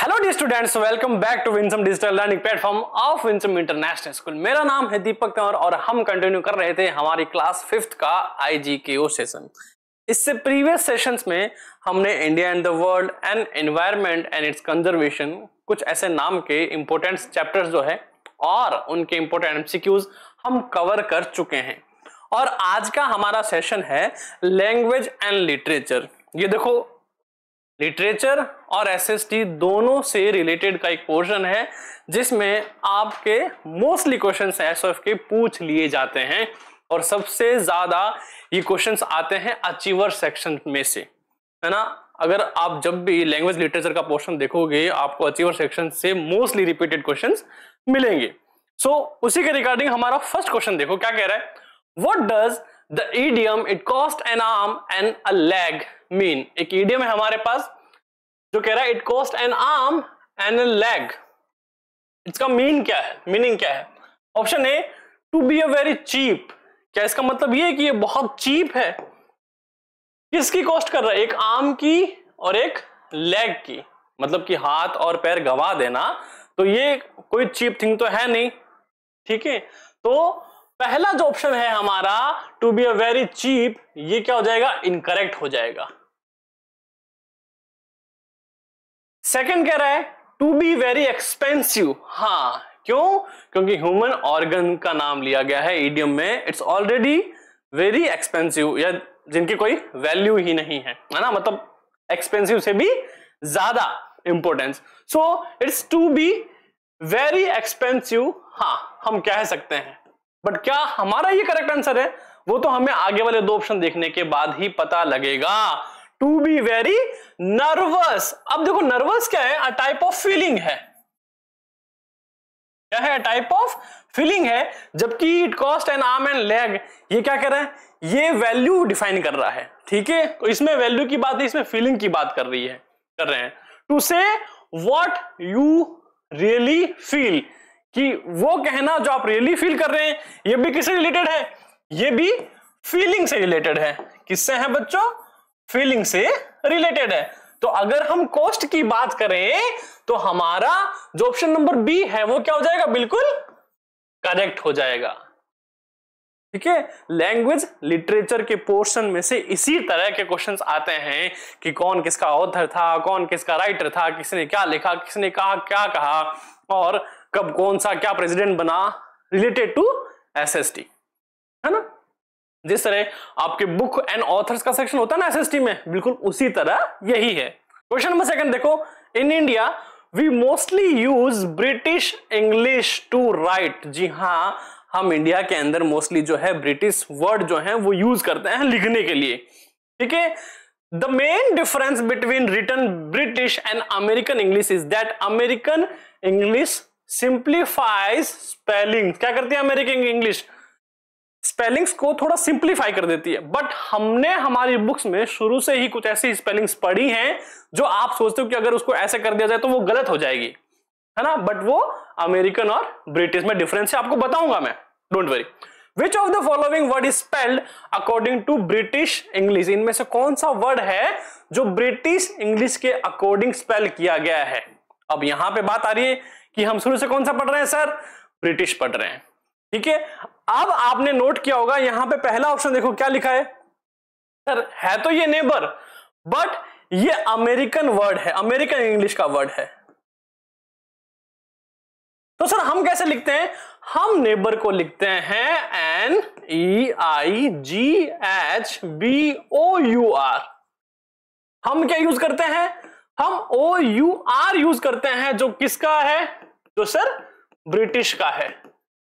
Hello dear students, welcome back to Winsome digital learning platform of Winsome International School. मेरा नाम है दीपक तंवर और हम कंटिन्यू कर रहे थे हमारी क्लास 5th का IGKO सेशन। इससे प्रीवियस सेशंस में हमने India and the world and environment and it's conservation, कुछ ऐसे नाम के इंपॉर्टेंट चैप्टर्स जो है और उनके इंपॉर्टेंट MCQs हम कवर कर चुके हैं। और आज का हमारा सेशन है लैंग्वेज एंड लिटरेचर। ये देखो, लिटरेचर और SST दोनों से रिलेटेड का एक पोर्शन है जिसमें आपके मोस्टली क्वेश्चंस SOF के पूछ लिए जाते हैं और सबसे ज्यादा ये क्वेश्चंस आते हैं अचीवर सेक्शन में से, है ना। अगर आप जब भी लैंग्वेज लिटरेचर का पोर्शन देखोगे आपको अचीवर सेक्शन से मोस्टली रिपीटेड क्वेश्चंस मिलेंगे। सो उसी के रिगार्डिंग हमारा फर्स्ट क्वेश्चन देखो क्या कह रहा है। What does the idiom it cost an arm and a leg mean. एक इडियम है हमारे पास जो कह रहा है it cost an arm and a leg. इसका मीनिंग क्या है? Option A, to be a very cheap. क्या इसका मतलब ये है कि ये बहुत चीप है? किसकी कॉस्ट कर रहा है? एक आर्म की और एक लेग की, मतलब कि हाथ और पैर गवा देना। तो ये कोई चीप थिंग तो है नहीं, ठीक है। तो पहला जो ऑप्शन है हमारा to be a very cheap, ये क्या हो जाएगा? इनकरेक्ट हो जाएगा। सेकंड कह रहा है टू बी वेरी एक्सपेंसिव। हाँ, क्यों? क्योंकि ह्यूमन ऑर्गन का नाम लिया गया है इडियम में। इट्स ऑलरेडी वेरी एक्सपेंसिव, या जिनकी कोई वैल्यू ही नहीं है ना, मतलब एक्सपेंसिव से भी ज्यादा importance. So it's to be very expensive. हाँ, हम कह सकते हैं, बट क्या हमारा ये करेक्ट आंसर है? वो तो हमें आगे वाले दो ऑप्शन देखने के बाद ही पता लगेगा। To be very nervous. अब देखो, नर्वस क्या है? अ टाइप ऑफ फीलिंग है। क्या है? अ टाइप ऑफ फीलिंग है। जबकि it cost an arm and leg, ये क्या कर रहा है? ये वैल्यू डिफाइन कर रहा है, ठीक है। तो इसमें वैल्यू की बात है, इसमें फीलिंग की बात कर रहे हैं। टू से व्हाट यू रियली फील, कि वो कहना जो आप रियली फील कर रहे हैं, ये भी किससे रिलेटेड है? ये भी फीलिंग से रिलेटेड है। किससे है बच्चों? फीलिंग से रिलेटेड है। तो अगर हम कॉस्ट की बात करें तो हमारा जो ऑप्शन नंबर बी है वो क्या हो जाएगा? बिल्कुल करेक्ट हो जाएगा, ठीक है। लैंग्वेज लिटरेचर के पोर्शन में से इसी तरह के क्वेश्चंस आते हैं कि कौन किसका ऑथर था, कौन किसका राइटर था, किसने क्या लिखा, किसने कहा क्या कहा, और कब कौन सा क्या प्रेसिडेंट बना, रिलेटेड टू SST, है ना। जिस तरह आपके बुक एंड ऑथर्स का सेक्शन होता है ना SST में, बिल्कुल उसी तरह यही है। क्वेश्चन नंबर सेकंड देखो, in India we mostly use British English to write. जी हाँ, हम इंडिया के अंदर मोस्टली जो है ब्रिटिश वर्ड जो है वो यूज करते हैं लिखने के लिए, ठीक है। The main difference between written British and American English is that American English simplifies spelling. क्या करती है अमेरिकन इंग्लिश? स्पेलिंग्स को थोड़ा सिंप्लीफाई कर देती है। बट हमने हमारी बुक्स में शुरू से ही कुछ ऐसी स्पेलिंग्स पढ़ी हैं जो आप सोचते हो कि अगर उसको ऐसे कर दिया जाए तो वो गलत हो जाएगी, है ना। बट वो अमेरिकन और ब्रिटिश में डिफरेंस है, आपको बताऊंगा मैं, don't worry. Which of the following word is spelled according to British English. इनमें से कौन सा वर्ड है जो ब्रिटिश इंग्लिश के अकॉर्डिंग स्पेल किया गया है? अब यहां पे बात आ रही है कि हम शुरू से कौन सा पढ़ रहे हैं सर? ब्रिटिश पढ़ रहे हैं, ठीक है। अब आपने नोट किया होगा यहां पे पहला ऑप्शन देखो क्या लिखा है सर, है तो ये नेबर, बट ये अमेरिकन वर्ड है, अमेरिकन इंग्लिश का वर्ड है। तो सर हम कैसे लिखते हैं? हम नेबर को लिखते हैं NEIGHBOUR। हम क्या यूज करते हैं? हम OUR यूज करते हैं, जो किसका है? जो सर ब्रिटिश का है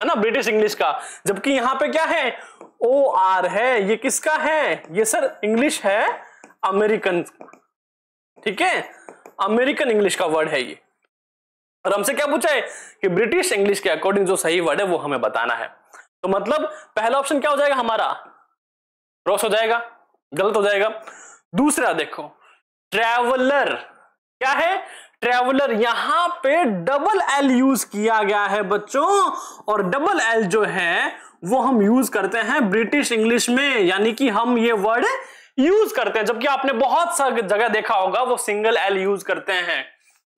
ना, ब्रिटिश इंग्लिश का। जबकि यहां पे क्या है? OR है। ये किसका है? ये सर इंग्लिश है अमेरिकन, ठीक है। अमेरिकन इंग्लिश का वर्ड है ये। और हमसे क्या पूछा है कि ब्रिटिश इंग्लिश के अकॉर्डिंग जो सही वर्ड है वो हमें बताना है। तो मतलब पहला ऑप्शन क्या हो जाएगा हमारा? क्रॉस हो जाएगा, गलत हो जाएगा। दूसरा देखो, ट्रैवलर। क्या है? ट्रैवलर। यहां पे डबल L यूज किया गया है बच्चों, और डबल L जो है वो हम यूज करते हैं ब्रिटिश इंग्लिश में, यानी कि हम ये वर्ड यूज करते हैं। जबकि आपने बहुत सा जगह देखा होगा वो सिंगल L यूज करते हैं।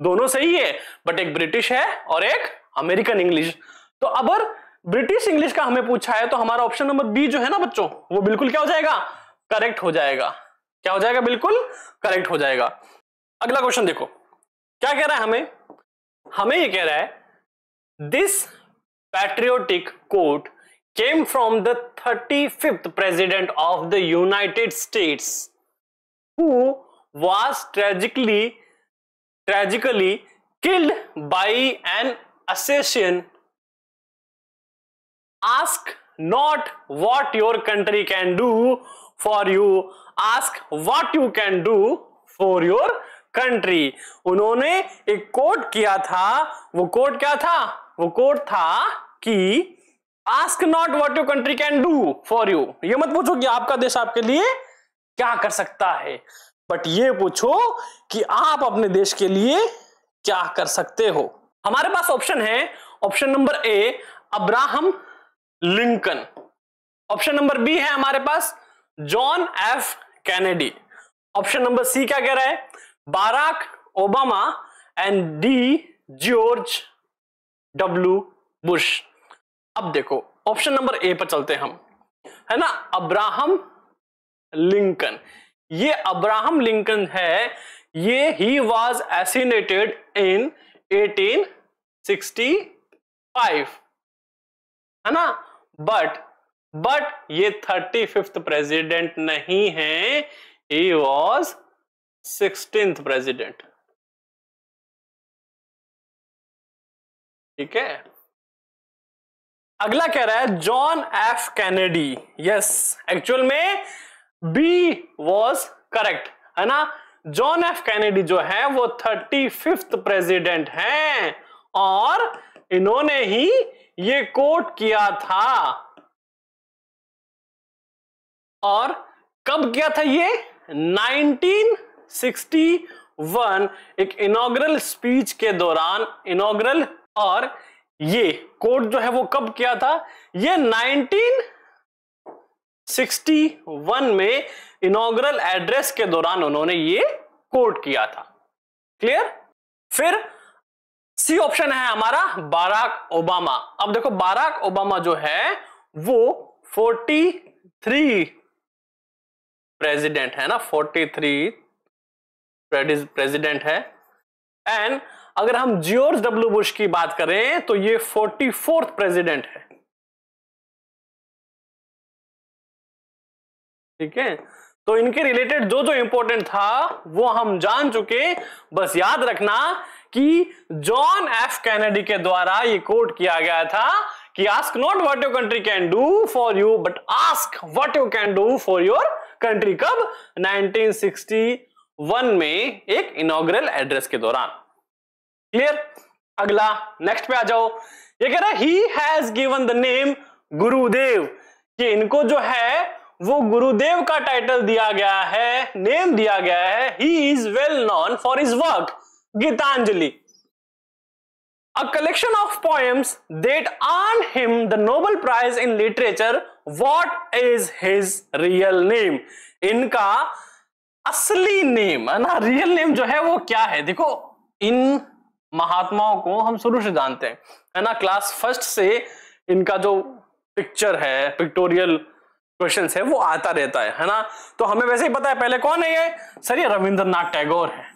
दोनों सही है, बट एक ब्रिटिश है और एक अमेरिकन इंग्लिश। तो अगर ब्रिटिश इंग्लिश का हमें पूछा है तो हमारा ऑप्शन नंबर बी जो है ना बच्चों, वो बिल्कुल क्या हो जाएगा, करेक्ट हो जाएगा। क्या हो जाएगा, बिल्कुल करेक्ट हो जाएगा। अगला क्वेश्चन देखो क्या कह रहा है हमें ये कह रहा है this patriotic quote came from the 35th president of the United States who was tragically killed by an assassin. Ask not what your country can do for you, ask what you can do for your country. उन्होंने एक coat किया था, वो coat क्या था, वो coat था कि ask not what your country can do for you. ये मत पूछो कि आपका देश आपके लिए क्या कर सकता है, बट ये पूछो कि आप अपने देश के लिए क्या कर सकते हो। हमारे पास ऑप्शन है, option number A Abraham Lincoln, option number B है हमारे पास John F Kennedy, option number C क्या कह रहा है Barack Obama and D George W Bush. अब देखो ऑप्शन नंबर ए पर चलते हम, है ना, अब्राहम लिंकन। ये अब्राहम लिंकन है, ये ही वॉज एसिनेटेड इन 1865, है ना, बट ये 35th प्रेसिडेंट नहीं है, ही वॉज 16th प्रेसिडेंट। ठीक है, अगला कह रहा है John F Kennedy. Yes, actual में बी वॉज करेक्ट, है ना। जॉन एफ कैनेडी जो है वो 35th प्रेसिडेंट हैं और इन्होंने ही ये कोट किया था। और कब किया था ये, 1961 एक इनॉग्रल स्पीच के दौरान, इनॉग्रल, और ये कोट जो है वो कब किया था, ये 1961 में इनॉग्रल एड्रेस के दौरान उन्होंने ये कोट किया था। क्लियर। फिर सी ऑप्शन है हमारा बाराक ओबामा। अब देखो बाराक ओबामा जो है वो 43 प्रेसिडेंट है ना, 43 प्रेसिडेंट है। एंड अगर हम जॉर्ज डब्ल्यू बुश की बात करें तो ये 44th प्रेसिडेंट है। ठीक है, तो इनके रिलेटेड जो जो इंपॉर्टेंट था वो हम जान चुके। बस याद रखना कि जॉन एफ कैनेडी के द्वारा ये कोट किया गया था कि ask not what your country can do for you but ask what you can do for your country. कब, 1961 में एक इनॉग्रल एड्रेस के दौरान। क्लियर। अगला नेक्स्ट पे आ जाओ। ये कह रहा है he has given the name गुरुदेव, कि इनको जो है वो गुरुदेव का टाइटल दिया गया है, नेम दिया गया है। He is well known for his work Gitanjali, a collection of poems that earn him the Nobel Prize in literature. What is his real name. इनका असली नेम, है ना, रियल नेम जो है वो क्या है। देखो इन महात्माओं को हम शुरू से जानते हैं, है ना, क्लास फर्स्ट से इनका जो पिक्चर है, पिक्टोरियल क्वेश्चंस है वो आता रहता है ना। तो हमें वैसे ही पता है पहले कौन है ये, सर ये रविंद्रनाथ टैगोर है।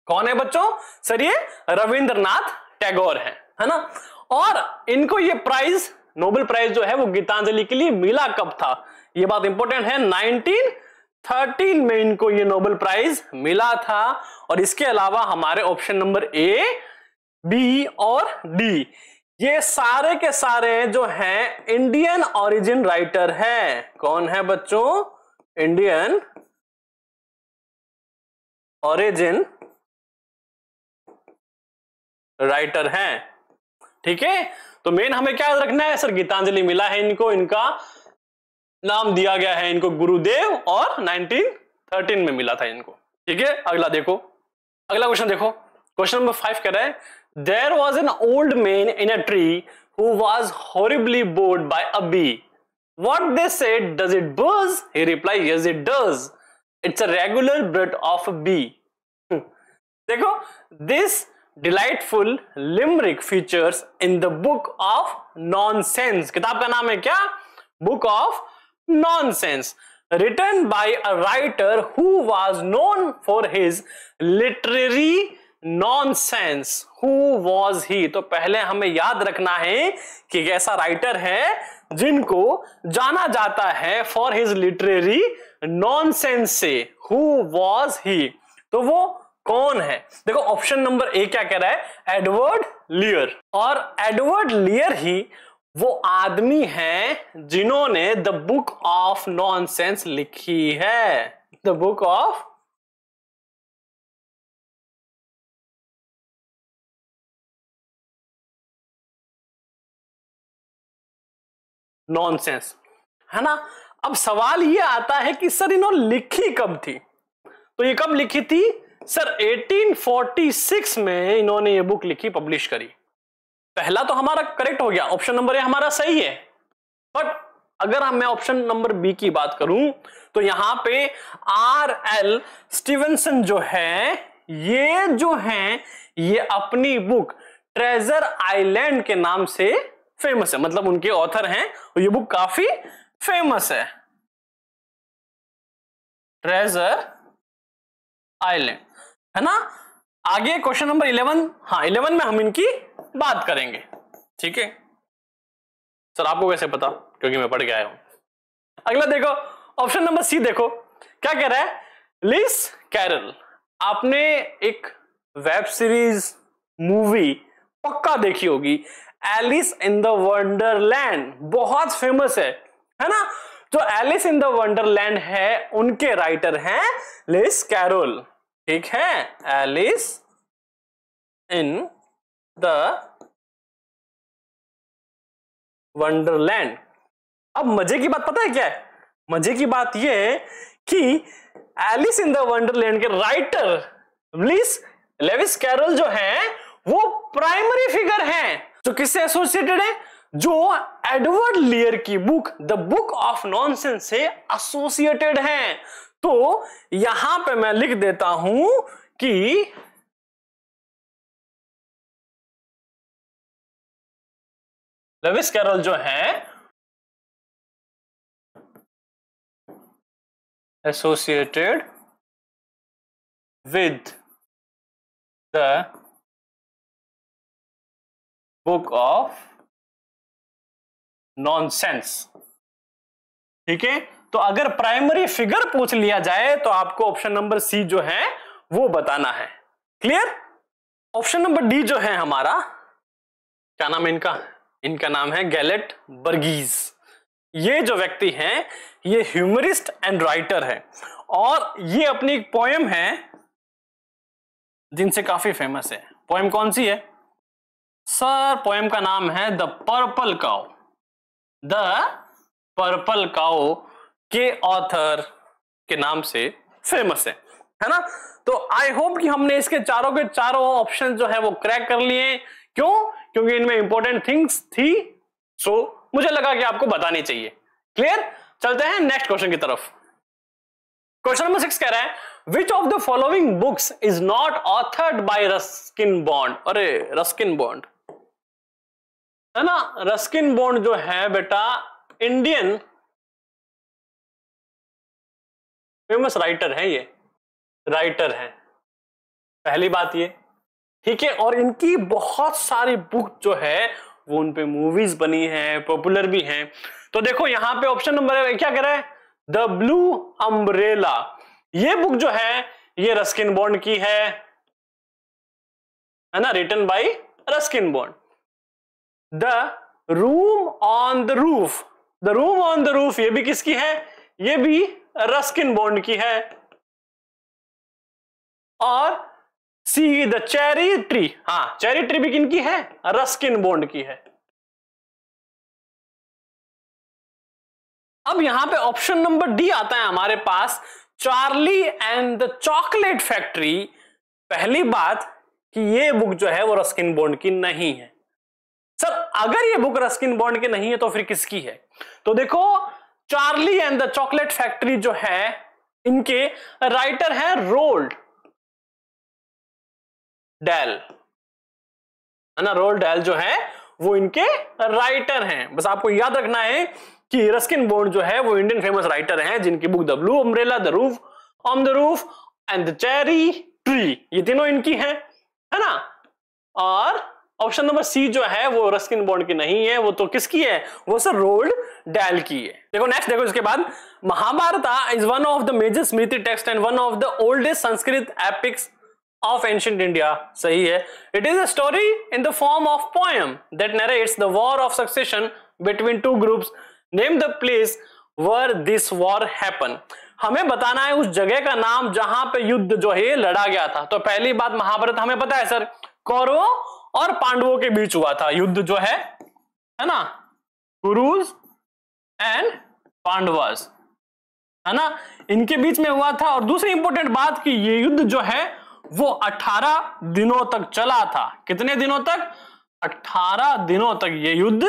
कौन है बच्चों, सर ये रविंद्रनाथ टैगोर है ना। और इनको ये प्राइज, नोबेल प्राइज जो है वो गीतांजलि के लिए मिला कब था, ये बात इंपॉर्टेंट है। 1913 में इनको ये नोबेल प्राइज मिला था। और इसके अलावा हमारे ऑप्शन नंबर ए, बी और डी, ये सारे के सारे जो हैं इंडियन ओरिजिन राइटर हैं। कौन है बच्चों, इंडियन ओरिजिन राइटर हैं। ठीक है, तो मेन हमें क्या रखना है, सर गीतांजलि मिला है इनको, इनका नाम दिया गया है इनको गुरुदेव, और 1913 में मिला था इनको। ठीक है, अगला देखो, अगला क्वेश्चन देखो, क्वेश्चन नंबर 5 कह रहा है there was an old man in a tree who was horribly bored by a bee. What they said, does it buzz? He replied, yes it does. It's a regular breed of a bee. देखो, this delightful limerick features in the book of nonsense. किताब का नाम है क्या? Book of nonsense, written by a writer who was known for his literary nonsense. Who was he? तो पहले हमें याद रखना है कि एक ऐसा राइटर है जिनको जाना जाता है फॉर हिज लिटरेरी नॉनसेंस से। Who was he? तो वो कौन है? देखो ऑप्शन नंबर ए क्या कह रहा है? एडवर्ड लियर। और एडवर्ड लियर ही वो आदमी है जिन्होंने द बुक ऑफ नॉनसेंस लिखी है। द बुक ऑफ नॉनसेंस, है ना। अब सवाल ये आता है कि सर इन्होंने लिखी कब थी? तो ये कब लिखी थी सर? 1846 में इन्होंने ये बुक लिखी, पब्लिश करी। पहला तो हमारा करेक्ट हो गया, ऑप्शन नंबर ए हमारा सही है। बट अगर मैं ऑप्शन नंबर बी की बात करूं तो यहां पे R.L. स्टीवेंसन जो है, ये जो हैं ये अपनी बुक ट्रेजर आइलैंड के नाम से फेमस है। मतलब उनके ऑथर हैं और ये बुक काफी फेमस है, ट्रेजर आइलैंड, है ना। आगे क्वेश्चन नंबर 11, हाँ 11 में हम इनकी बात करेंगे, ठीक है। सर आपको कैसे पता? क्योंकि मैं पढ़ के आया हूं। अगला देखो ऑप्शन नंबर सी, देखो क्या कह रहा है? लिस कैरल। आपने एक वेब सीरीज मूवी पक्का देखी होगी, एलिस इन द वंडरलैंड, बहुत फेमस है ना। जो एलिस इन द वंडरलैंड है उनके राइटर हैं लिस कैरोल, ठीक है। Alice in the Wonderland. अब मजे की बात पता है क्या है? मजे की बात यह है कि एलिस इन द वंडरलैंड के राइटर लेविस कैरोल जो है वो प्राइमरी फिगर हैं। तो किससे एसोसिएटेड है? जो एडवर्ड लियर की book the book of nonsense से एसोसिएटेड हैं। तो यहां पे मैं लिख देता हूं कि लेविस कैरोल जो है associated with the book of nonsense, ठीक है। तो अगर प्राइमरी फिगर पूछ लिया जाए तो आपको ऑप्शन नंबर सी जो है वो बताना है। क्लियर? ऑप्शन नंबर डी जो है हमारा, क्या नाम है इनका? इनका नाम है गैलेट बर्गीज। ये जो व्यक्ति हैं ये ह्यूमरिस्ट एंड राइटर है और ये अपनी एक पोएम है जिनसे काफी फेमस है। पोएम कौन सी है सर? पोएम का नाम है the purple cow. The purple cow के ऑथर के नाम से फेमस है ना। तो आई होप कि हमने इसके चारों के चारों ऑप्शन जो है वो क्रैक कर लिए। क्यों? क्योंकि इनमें इंपॉर्टेंट थिंग्स थी, सो मुझे लगा कि आपको बतानी चाहिए। क्लियर? चलते हैं नेक्स्ट क्वेश्चन की तरफ। क्वेश्चन नंबर 6 कह रहा है which of the following books is not authored bye Ruskin bond. अरे रस्किन बॉन्ड, है ना। रस्किन बॉन्ड जो है बेटा इंडियन फेमस राइटर है, ये राइटर है, पहली बात ये, ठीक है। और इनकी बहुत सारी बुक जो है वो उन पे मूवीज बनी है, पॉपुलर भी हैं। तो देखो यहां पे ऑप्शन नंबर क्या कह रहा है? The blue umbrella. ये बुक जो है ये रस्किन बॉन्ड की है ना, written by Ruskin Bond. The room on the roof, the room on the roof ये भी किसकी है? ये भी रस्किन बॉन्ड की है। और सी द चेरी ट्री, हाँ चेरी ट्री भी किनकी है? रस्किन बॉन्ड की है। अब यहां पे ऑप्शन नंबर डी आता है हमारे पास, Charlie and the Chocolate Factory. पहली बात कि ये बुक जो है वो रस्किन बॉन्ड की नहीं है। सर अगर ये बुक रस्किन बॉन्ड की नहीं है तो फिर किसकी है? तो देखो Charlie and the Chocolate factory जो है इनके राइटर हैं रोल्ड, डैल, है ना, रोल्ड डैल जो है वो इनके राइटर हैं। बस आपको याद रखना है कि रस्किन बॉन्ड जो है वो इंडियन फेमस राइटर हैं, जिनकी book the blue umbrella, the roof on the roof and the cherry tree, ये तीनों इनकी हैं, है ना। और ऑप्शन नंबर सी जो है वो रस्किन बॉन्ड की नहीं है, वो तो किसकी है, वो सर रोल्ड डैल की है। देखो नेक्स्ट, देखो इसके बाद, Mahabharata is one of the major smriti text and one of the oldest Sanskrit epics of ancient India, सही है। It is a story in the form of poem that narrates the war of succession between two groups. Name the place where this war happened. हमें बताना है उस जगह का नाम जहां पे युद्ध जो है लड़ा गया था। तो पहली बात, महाभारत हमें पता है सर कौरवों और पांडवों के बीच हुआ था युद्ध जो है ना, कुरुज एंड पांडवास, है ना, इनके बीच में हुआ था। और दूसरी इंपॉर्टेंट बात कि ये युद्ध जो है वो 18 दिनों तक चला था। कितने दिनों तक? 18 दिनों तक ये युद्ध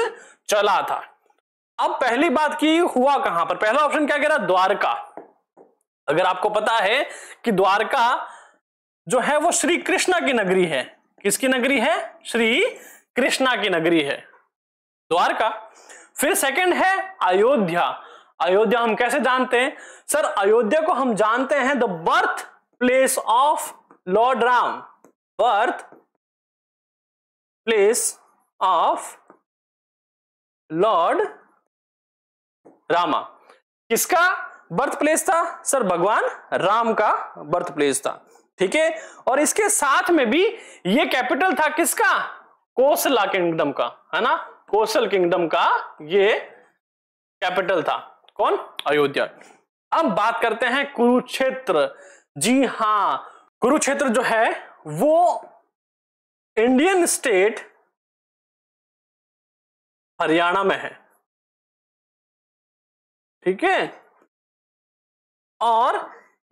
चला था। अब पहली बात की हुआ कहां पर, पहला ऑप्शन क्या कह रहा है, द्वारका। अगर आपको पता है कि द्वारका जो है वो श्री कृष्णा की नगरी है, किसकी नगरी है, श्री कृष्णा की नगरी है द्वारका। फिर सेकंड है अयोध्या। अयोध्या हम कैसे जानते हैं सर, अयोध्या को हम जानते हैं the birth place of Lord Ram, birth place of Lord Rama. किसका बर्थ प्लेस था सर, भगवान राम का बर्थ प्लेस था, ठीक है। और इसके साथ में भी ये कैपिटल था किसका, कोसला किंगडम का, है ना, कोसल किंगडम का ये कैपिटल था, कौन, अयोध्या। अब बात करते हैं कुरुक्षेत्र। जी हां, कुरुक्षेत्र जो है वो इंडियन स्टेट हरियाणा में है, ठीक है। और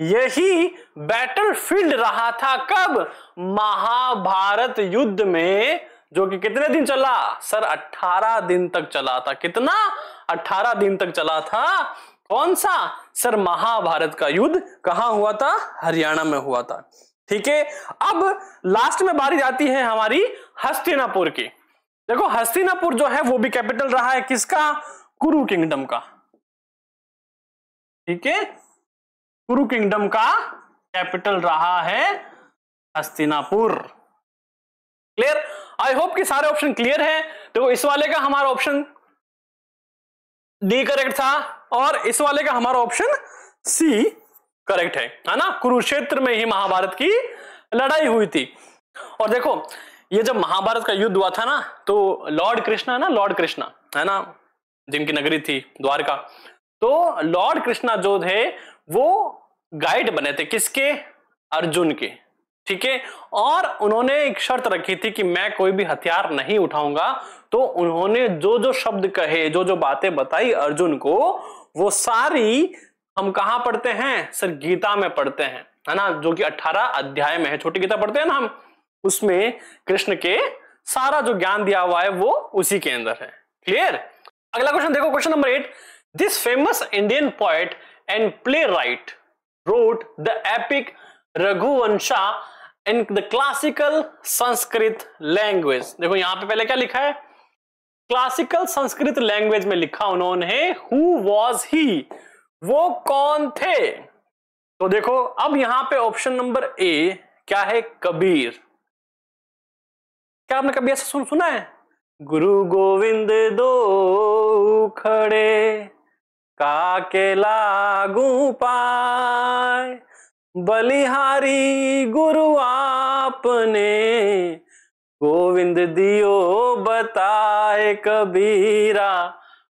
यही बैटलफील्ड रहा था कब, महाभारत युद्ध में, जो कि कितने दिन चला सर, 18 दिन तक चला था। कितना, 18 दिन तक चला था। कौन सा सर, महाभारत का युद्ध कहां हुआ था, हरियाणा में हुआ था, ठीक है। अब लास्ट में बारी आती है हमारी हस्तिनापुर की। देखो हस्तिनापुर जो है वो भी कैपिटल रहा है किसका, कुरु किंगडम का, ठीक है, कुरु किंगडम का कैपिटल रहा है हस्तिनापुर। क्लियर, आई होप कि सारे ऑप्शन क्लियर है। देखो इस वाले का हमारा ऑप्शन डी करेक्ट था और इस वाले का हमारा ऑप्शन सी करेक्ट है ना। कुरुक्षेत्र में ही महाभारत की लड़ाई हुई थी। और देखो ये जब महाभारत का युद्ध हुआ था ना, तो लॉर्ड कृष्णा ना, लॉर्ड कृष्णा है ना, जिनकी नगरी थी द्वारका, तो लॉर्ड कृष्णा जो थे वो गाइड बने थे किसके, अर्जुन के, ठीक है। और उन्होंने एक शर्त रखी थी कि मैं कोई भी हथियार नहीं उठाऊंगा। तो उन्होंने जो जो शब्द कहे, जो जो बातें बताई अर्जुन को, वो सारी हम कहां पढ़ते हैं सर, गीता में पढ़ते हैं, है ना, जो कि 18 अध्याय में है। छोटी गीता पढ़ते हैं ना हम, उसमें कृष्ण के सारा जो ज्ञान दिया हुआ है वो उसी के अंदर है। क्लियर। अगला क्वेश्चन देखो, question number 8। This famous Indian poet and playwright wrote the epic Raghuvansha in the classical Sanskrit language. देखो यहां पे पहले क्या लिखा है, क्लासिकल संस्कृत लैंग्वेज में लिखा उन्होंने हु वॉज ही, वो कौन थे। तो देखो अब यहां पे ऑप्शन नंबर ए क्या है, कबीर। क्या आपने कभी ऐसा सुना है, गुरु गोविंद दो खड़े काके लागू पाए, बलिहारी गुरु आपने गोविंद दियो बताए, कबीरा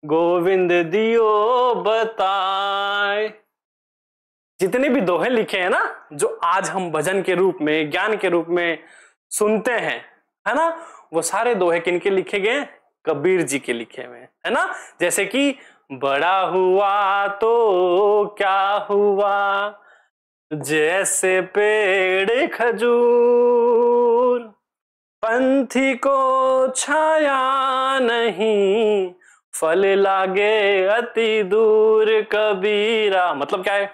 गोविंद दियो बताए। जितने भी दोहे लिखे हैं ना, जो आज हम भजन के रूप में, ज्ञान के रूप में सुनते हैं, है ना, वो सारे दोहे किनके लिखे गए, कबीर जी के लिखे हुए, है ना। जैसे कि बड़ा हुआ तो क्या हुआ, जैसे पेड़ खजूर, पंथी को छाया नहीं, फल लागे अति दूर, कबीरा। मतलब क्या है,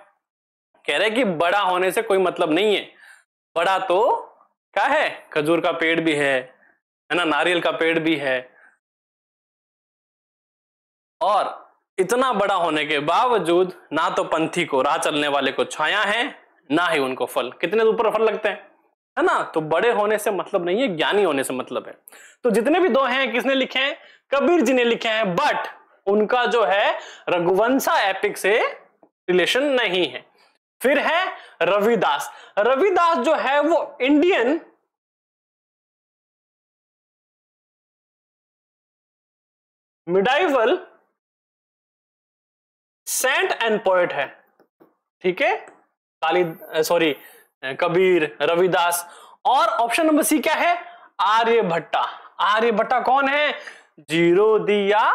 कह रहे कि बड़ा होने से कोई मतलब नहीं है, बड़ा तो क्या है, खजूर का पेड़ भी है ना, नारियल का पेड़ भी है। और इतना बड़ा होने के बावजूद ना तो पंथी को, राह चलने वाले को छाया है, ना ही उनको फल, कितने ऊपर फल लगते हैं, है ना। तो बड़े होने से मतलब नहीं है, ज्ञानी होने से मतलब है। तो जितने भी दो हैं किसने लिखे हैं, कबीर जी ने लिखे हैं, बट उनका जो है रघुवंशा एपिक से रिलेशन नहीं है। फिर है रविदास। रविदास जो है वो Indian medieval saint and poet है, ठीक है। कबीर, रविदास। और ऑप्शन नंबर सी क्या है, आर्यभट्टा। आर्यभट्टा कौन है, जीरो दिया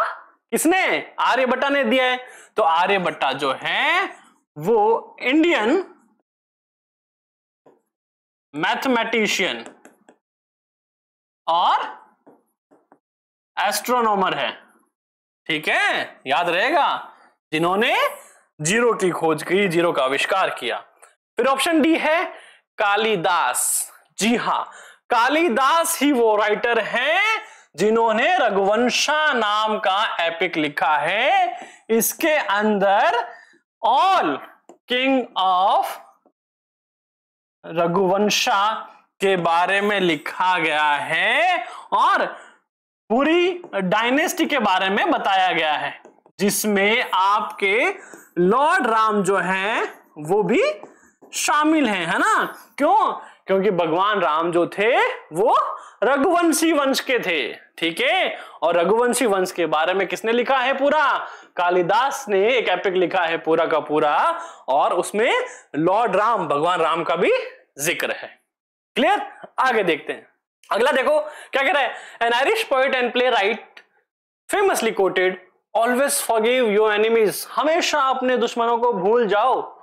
किसने, आर्यभट्टा ने दिया है। तो आर्यभट्टा जो है वो इंडियन मैथमेटिशियन और एस्ट्रोनॉमर है, ठीक है, याद रहेगा, जिन्होंने जीरो की खोज की, जीरो का आविष्कार किया। फिर ऑप्शन डी है कालिदास। जी हां, कालिदास ही वो राइटर हैं जिन्होंने रघुवंशा नाम का एपिक लिखा है। इसके अंदर ऑल किंग ऑफ रघुवंशा के बारे में लिखा गया है और पूरी डायनेस्टी के बारे में बताया गया है, जिसमें आपके लॉर्ड राम जो हैं वो भी शामिल हैं, है ना। क्यों, क्योंकि भगवान राम जो थे वो रघुवंशी वंश के थे, ठीक है। और रघुवंशी वंश के बारे में किसने लिखा है, पूरा कालिदास ने एक एपिक लिखा है पूरा का पूरा, और उसमें लॉर्ड राम, भगवान राम का भी जिक्र है। क्लियर, आगे देखते हैं। अगला देखो क्या कह रहा है, N Irish poet and play right famously coated always forgive your enemies. हमेशा अपने दुश्मनों को भूल जाओ।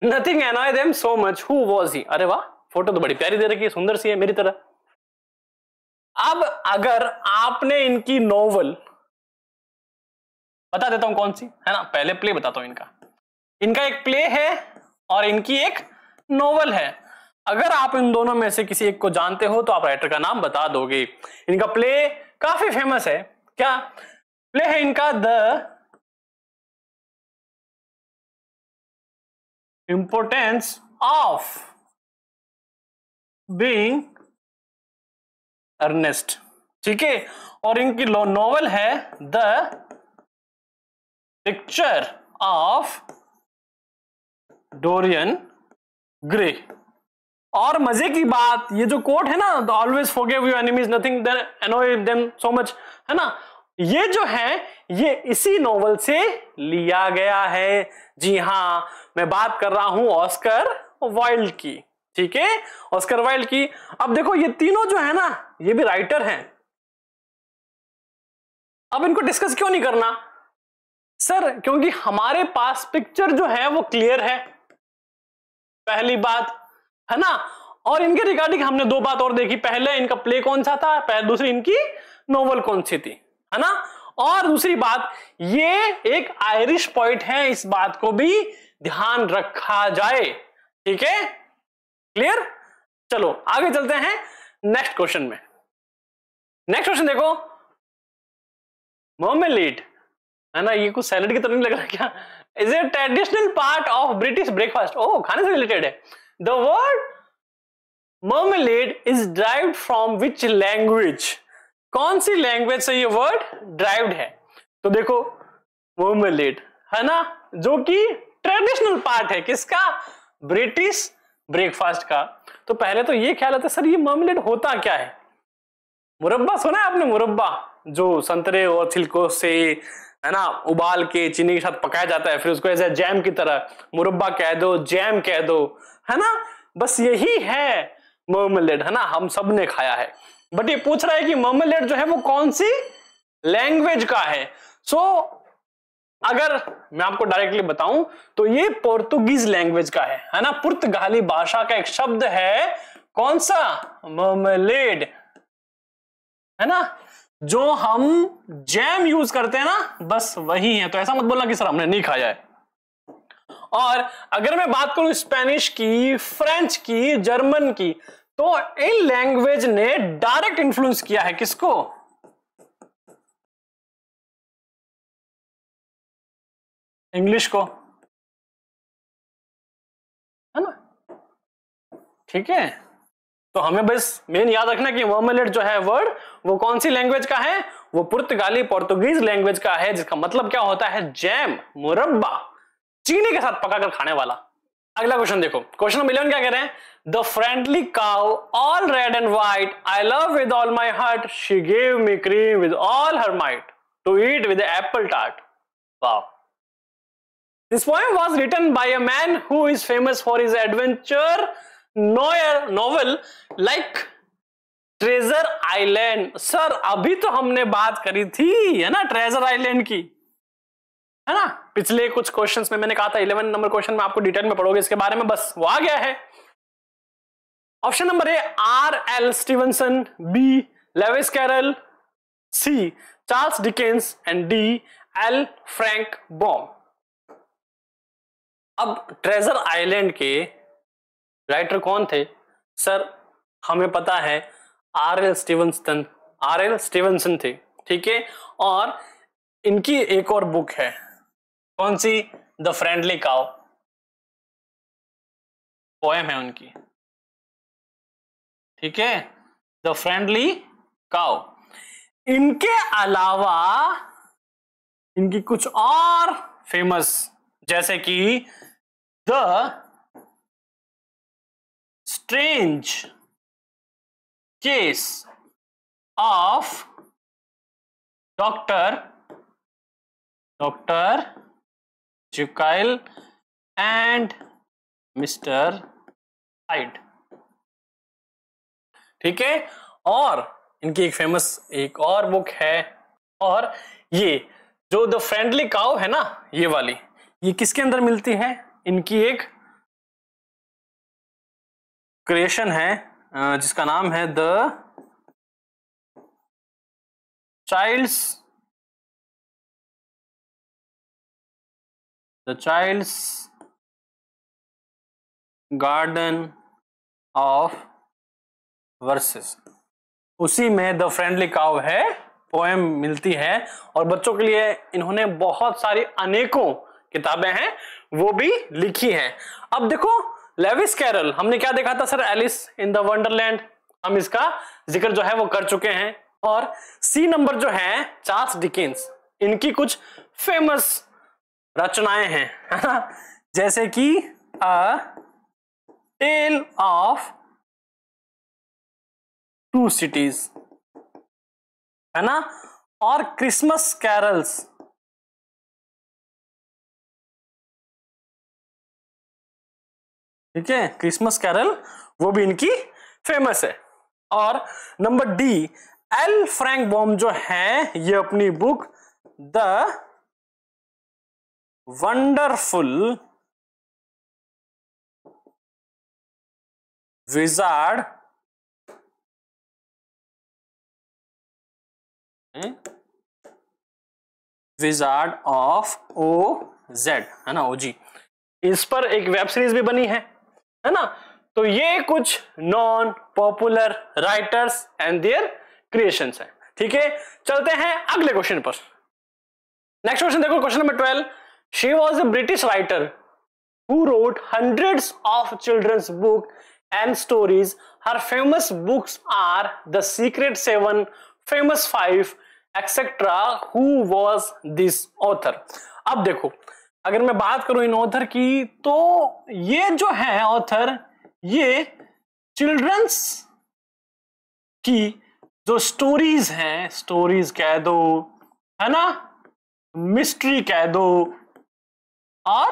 Nothing annoy them so much, who was he. अरे वाह, फोटो तो बड़ी प्यारी दे रखी है, सुंदर सी है मेरी तरह। अब अगर आपने इनकी नोवेल, बता देता हूं कौन सी है ना, पहले प्ले बताता हूं इनका। इनका एक प्ले है और इनकी एक नोवेल है। अगर आप इन दोनों में से किसी एक को जानते हो तो आप राइटर का नाम बता दोगे। इनका प्ले काफी फेमस है। क्या प्ले है इनका, the importance of being Earnest, ठीक है। और इनकी नोवेल है the picture of Dorian Gray. और मजे की बात, ये जो कोट है ना, always forgive your enemies, nothing annoy them so much, है ना, ये जो है ये इसी नोवेल से लिया गया है। जी हां, मैं बात कर रहा हूं ऑस्कर वाइल्ड की, ठीक है, ऑस्कर वाइल्ड की। अब देखो ये तीनों जो है ना, ये भी राइटर हैं। अब इनको डिस्कस क्यों नहीं करना सर, क्योंकि हमारे पास पिक्चर जो है वो क्लियर है, पहली बात, है ना। और इनके रिगार्डिंग हमने दो बात और देखी, पहले इनका प्ले कौन सा था, पहले दूसरी इनकी नोवेल कौन सी थी, है ना। और दूसरी बात, ये एक आयरिश पोएट है, इस बात को भी ध्यान रखा जाए, ठीक है, क्लियर। चलो आगे चलते हैं नेक्स्ट क्वेश्चन में। नेक्स्ट क्वेश्चन देखो, मर्मेलेड, है ना, ये कुछ सैलेड की तरह नहीं लग रहा क्या, is a traditional part of British breakfast. Oh, खाने से रिलेटेड है। The word marmalade is derived from which language, कौन सी लैंग्वेज से ये वर्ड ड्राइव्ड है। तो देखो मर्मेलेड, है ना, जो कि ट्रेडिशनल पार्ट है किसका, ब्रिटिश ब्रेकफास्ट का। तो पहले तो ये ख्याल आता है सर ये मर्मेलेड होता क्या है। मुरब्बा सुना है आपने, मुरब्बा जो संतरे और छिलकों से, है ना, उबाल के चीनी के साथ पकाया जाता है, फिर उसको ऐसे जैम की तरह, मुरब्बा कह दो, जैम कह दो, है ना, बस यही है मर्मेलेड, है ना, हम सब ने खाया है। बट ये पूछ रहा है कि मर्मेलेड जो है वो कौन सी लैंग्वेज का है। सो अगर मैं आपको डायरेक्टली बताऊं तो ये पोर्तुगीज लैंग्वेज का है ना, पुर्तगाली भाषा का एक शब्द है, कौन सा, मर्मेलेड, है ना, जो हम जैम यूज करते हैं ना, बस वही है। तो ऐसा मत बोलना कि सर हमने नहीं खाया है। और अगर मैं बात करूं स्पेनिश की, फ्रेंच की, जर्मन की, तो इन लैंग्वेज ने डायरेक्ट इन्फ्लुएंस किया है किसको? इंग्लिश को, है ना? ठीक है, तो हमें बस मेन याद रखना कि वर्मलेट जो है वर्ड वो कौन सी लैंग्वेज का है? वो पुर्तगाली पोर्तुगीज लैंग्वेज का है, जिसका मतलब क्या होता है? जैम, मुरब्बा, चीनी के साथ पकाकर खाने वाला। अगला क्वेश्चन देखो, क्वेश्चन नंबर 11 क्या कह रहे हैं? The friendly cow all red and white I love with all my heart she gave me cream with all her might to eat with apple tart. Wow, this poem was written by a man who is famous for his adventure novel like Treasure Island. Sir अभी तो हमने बात करी थी, है ना, treasure island की, है ना, पिछले कुछ क्वेश्चंस में मैंने कहा था 11 नंबर क्वेश्चन में आपको डिटेल में पढ़ोगे इसके बारे में, बस वो आ गया है। Option number A R.L. Stevenson, B Lewis Carroll, C Charles Dickens and D L Frank Baum. अब ट्रेजर आइलैंड के राइटर कौन थे? सर हमें पता है R.L. स्टीवनसन थे, ठीक है, और इनकी एक और बुक है, कौन सी? द फ्रेंडली काउ, पोएम है उनकी, ठीक है, द फ्रेंडली काउ। इनके अलावा इनकी कुछ और फेमस, जैसे कि the strange case of doctor Jekyll and mister hide, ठीक है, और इनकी एक फेमस एक और बुक है। और ये जो द फ्रेंडली काउ है ना, ये वाली, ये किसके अंदर मिलती है? इनकी एक क्रिएशन है जिसका नाम है the child's garden of verses. उसी में द फ्रेंडली काउ है, पोएम मिलती है, और बच्चों के लिए इन्होंने बहुत सारी अनेकों किताबें हैं वो भी लिखी हैं। अब देखो लेविस कैरल, हमने क्या देखा था sir? Alice in the Wonderland, हम इसका जिक्र जो है वो कर चुके हैं। और सी नंबर जो है चार्ल्स डिकेंस, इनकी कुछ फेमस रचनाएं हैं, है ना, जैसे कि अ टेल ऑफ टू सिटीज, है ना, और क्रिसमस कैरल्स, ठीक है, क्रिसमस कैरल वो भी इनकी फेमस है। और number D L Frank Baum जो है, ये अपनी book the wonderful wizard of OZ, है ना, OG, इस पर एक वेब सीरीज भी बनी है ना। तो ये कुछ non popular writers and their creations हैं, ठीक है। चलते हैं अगले क्वेश्चन पर। नेक्स्ट क्वेश्चन देखो, question number 12। She was a British writer who wrote hundreds of children's book and stories. Her famous books are the secret 7, famous 5 etcetera. Who was this author? अब देखो, अगर मैं बात करूं इन ऑथर की, तो ये जो है ऑथर, ये चिल्ड्रंस की जो स्टोरीज हैं, स्टोरीज कह दो, है ना, मिस्ट्री कह दो, और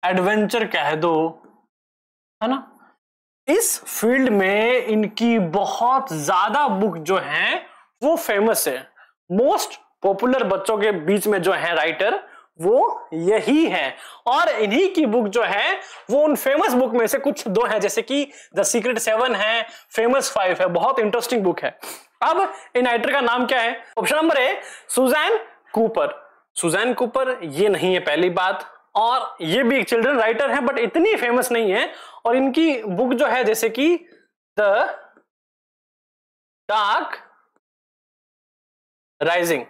एडवेंचर कह दो, है ना, इस फील्ड में इनकी बहुत ज्यादा बुक जो है वो फेमस है। मोस्ट पॉपुलर बच्चों के बीच में जो है राइटर वो यही है, और इन्हीं की बुक जो है वो उन फेमस बुक में से कुछ 2 है, जैसे कि द सीक्रेट 7 है, फेमस 5 है, बहुत इंटरेस्टिंग बुक है। अब इन राइटर का नाम क्या है? Option number A Susan Cooper. Susan Cooper ये नहीं है पहली बात, और ये भी एक चिल्ड्रन राइटर है बट इतनी फेमस नहीं है। और इनकी बुक जो है जैसे कि द डार्क राइजिंग,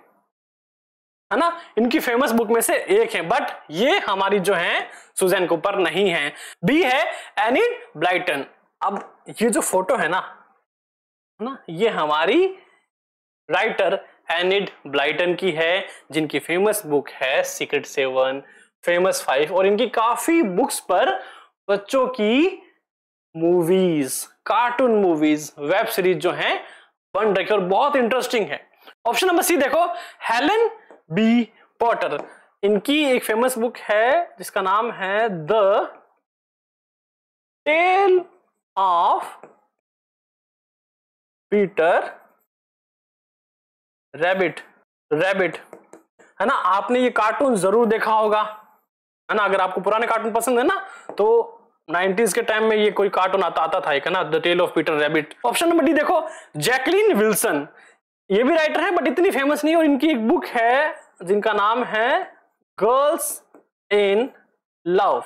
है ना, इनकी फेमस बुक में से एक है, बट ये हमारी जो है सुजैन कूपर नहीं है। बी है एनिड ब्लाइटन। अब ये जो फोटो है ना, ये हमारी राइटर एनिड ब्लाइटन की है, जिनकी फेमस बुक है सीक्रेट 7, फेमस 5, और इनकी काफी बुक्स पर बच्चों की movies, cartoon movies, web series जो हैं बन रखी और बहुत इंटरेस्टिंग है। ऑप्शन नंबर सी देखो, हेलन बी पॉटर। इनकी एक फेमस बुक है जिसका नाम है the tale of Peter Rabbit. है ना, आपने ये कार्टून जरूर देखा होगा, है ना, अगर आपको पुराने कार्टून पसंद है ना, तो 90s के टाइम में ये कोई कार्टून आता था एक, है ना, the tale of Peter Rabbit. Option number D देखो, जैकलीन विल्सन। ये भी राइटर है बट इतनी फेमस नहीं, और इनकी एक बुक है जिनका नाम है गर्ल्स इन लव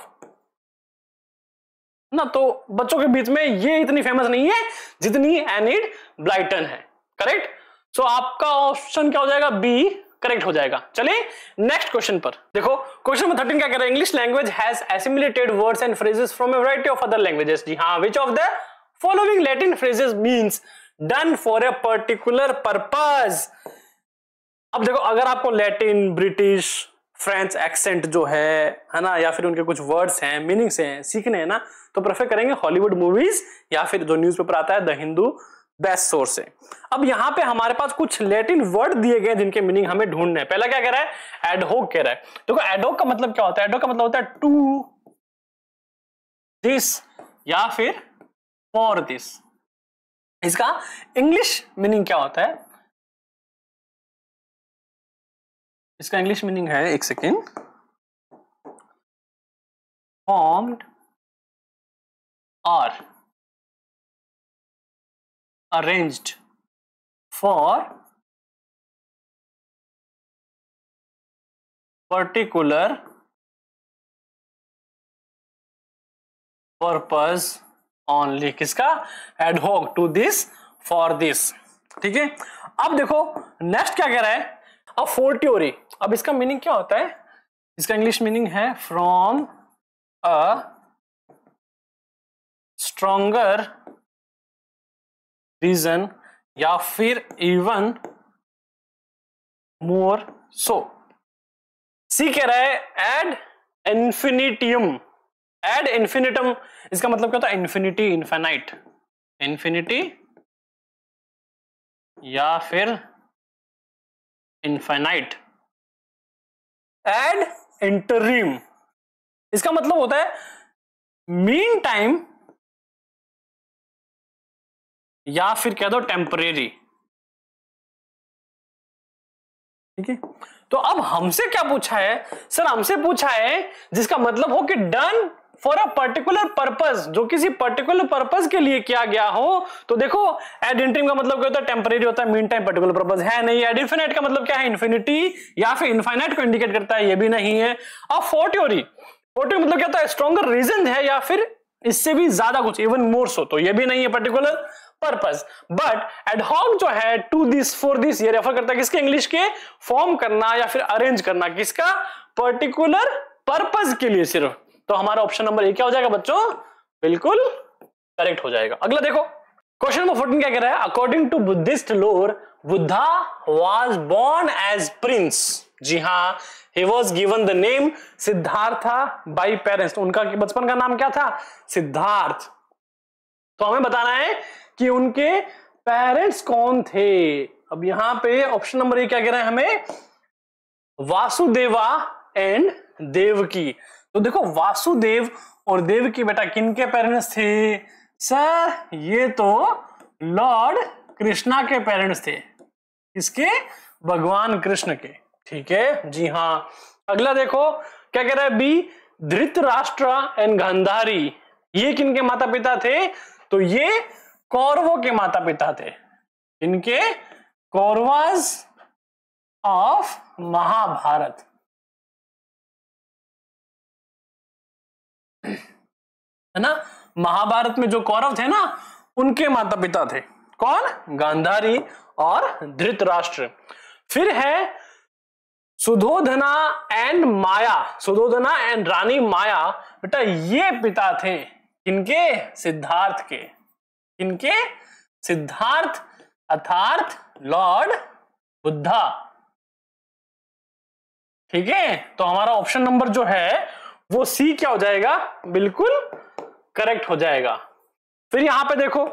ना, तो बच्चों के बीच में ये इतनी फेमस नहीं है जितनी एनिड ब्लाइटन है। करेक्ट, सो आपका ऑप्शन क्या हो जाएगा, बी करेक्ट हो जाएगा। चलिए नेक्स्ट क्वेश्चन पर देखो, क्वेश्चन नंबर 13 क्या कह रहा है, English language has assimilated words and phrases from a variety of other languages. जी हाँ, which of the following Latin phrases means done for a particular purpose. अब देखो, अगर आपको लैटिन, ब्रिटिश, फ्रेंच एक्सेंट जो है ना, या फिर उनके कुछ वर्ड्स हैं, मीनिंग्स हैं, सीखने हैं ना, तो प्रेफर करेंगे हॉलीवुड मूवीज या फिर जो न्यूज़पेपर आता है द हिंदू, बेस्ट सोर्स है। अब यहां पे हमारे पास कुछ लैटिन वर्ड दिए गए जिनके मीनिंग हमें ढूंढने हैं। पहला क्या कह रहा है, एडहोक कह रहा है। देखो एडहोक का मतलब क्या होता है, एडहोक का मतलब होता है टू दिस या फिर फॉर दिस। इसका इंग्लिश मीनिंग क्या होता है, इसका इंग्लिश मीनिंग है, एक सेकेंड, फॉर्म्ड और arranged for particular purpose only। किसका, एडहोक, टू दिस, फॉर दिस। ठीक है, अब देखो नेक्स्ट क्या कह रहा है, अब फोर्टियोरी। अब इसका मीनिंग क्या होता है, इसका इंग्लिश मीनिंग है फ्रॉम अ स्ट्रॉन्गर रीजन या फिर इवन मोर सो। सी कह रहा है एड इन्फिनिटियम, एड इन्फिनिटम। इसका मतलब क्या होता है, इन्फिनिटी, इनफाइनाइट, इन्फिनिटी या फिर इनफाइनाइट। एड इंटरिम, इसका मतलब होता है मीन टाइम या फिर कह दो टेम्परेरी। ठीक है, तो अब हमसे क्या पूछा है सर, हमसे पूछा है जिसका मतलब हो कि done for a particular purpose, जो किसी पर्टिकुलर पर्पस के लिए किया गया हो। तो देखो एड इंटरिम का मतलब क्या होता है, टेम्परेरी होता है, मीन टाइम पर्टिकुलर पर्पस है नहीं। एड इनफिनिट का मतलब क्या है, इन्फिनिटी या फिर इनफाइनाइट को इंडिकेट करता है, ये भी नहीं है। अब फोर्टियोरी मतलब क्या होता है, स्ट्रॉन्गर रीजन है या फिर इससे भी ज्यादा कुछ, इवन मोर सो, तो ये भी नहीं है पर्टिकुलर पर्पस। बट एडहॉक जो है टू दिस, फॉर दिस, ये रेफर करता है किसके, इंग्लिश के, फॉर्म करना या फिर अरेंज करना, किसका, पर्टिकुलर पर्पस के लिए सिर्फ। तो हमारा ऑप्शन नंबर ए क्या हो जाएगा बच्चों, बिल्कुल करेक्ट हो जाएगा। अगला देखो क्वेश्चन नंबर 14 क्या कह रहा है, according to Buddhist lore Buddha was born as prince. जी हाँ, he was given the name Siddhartha by parents। उनका बचपन का नाम क्या था, सिद्धार्थ। तो हमें बताना है कि उनके पेरेंट्स कौन थे। अब यहां पे ऑप्शन नंबर ए क्या कह रहा है हमें, वासुदेवा एंड देवकी। तो देखो वासुदेव और देवकी बेटा किनके पेरेंट्स थे सर, ये तो लॉर्ड कृष्णा के पेरेंट्स थे। किसके, भगवान कृष्ण के। ठीक है जी हाँ। अगला देखो क्या कह रहा है, बी धृतराष्ट्र एंड गांधारी, ये किनके माता पिता थे, तो ये कौरवों के माता पिता थे। इनके कौरवास ऑफ महाभारत, है ना, महाभारत में जो कौरव थे ना, उनके माता पिता थे। कौन? गांधारी और धृतराष्ट्र। फिर है सुधोधना एंड माया, सुधोधना एंड रानी माया। बेटा ये पिता थे किनके? सिद्धार्थ के। किनके? सिद्धार्थ अर्थात लॉर्ड बुद्धा। ठीक है, तो हमारा ऑप्शन नंबर जो है वो सी क्या हो जाएगा? बिल्कुल करेक्ट हो जाएगा। फिर यहां पे देखो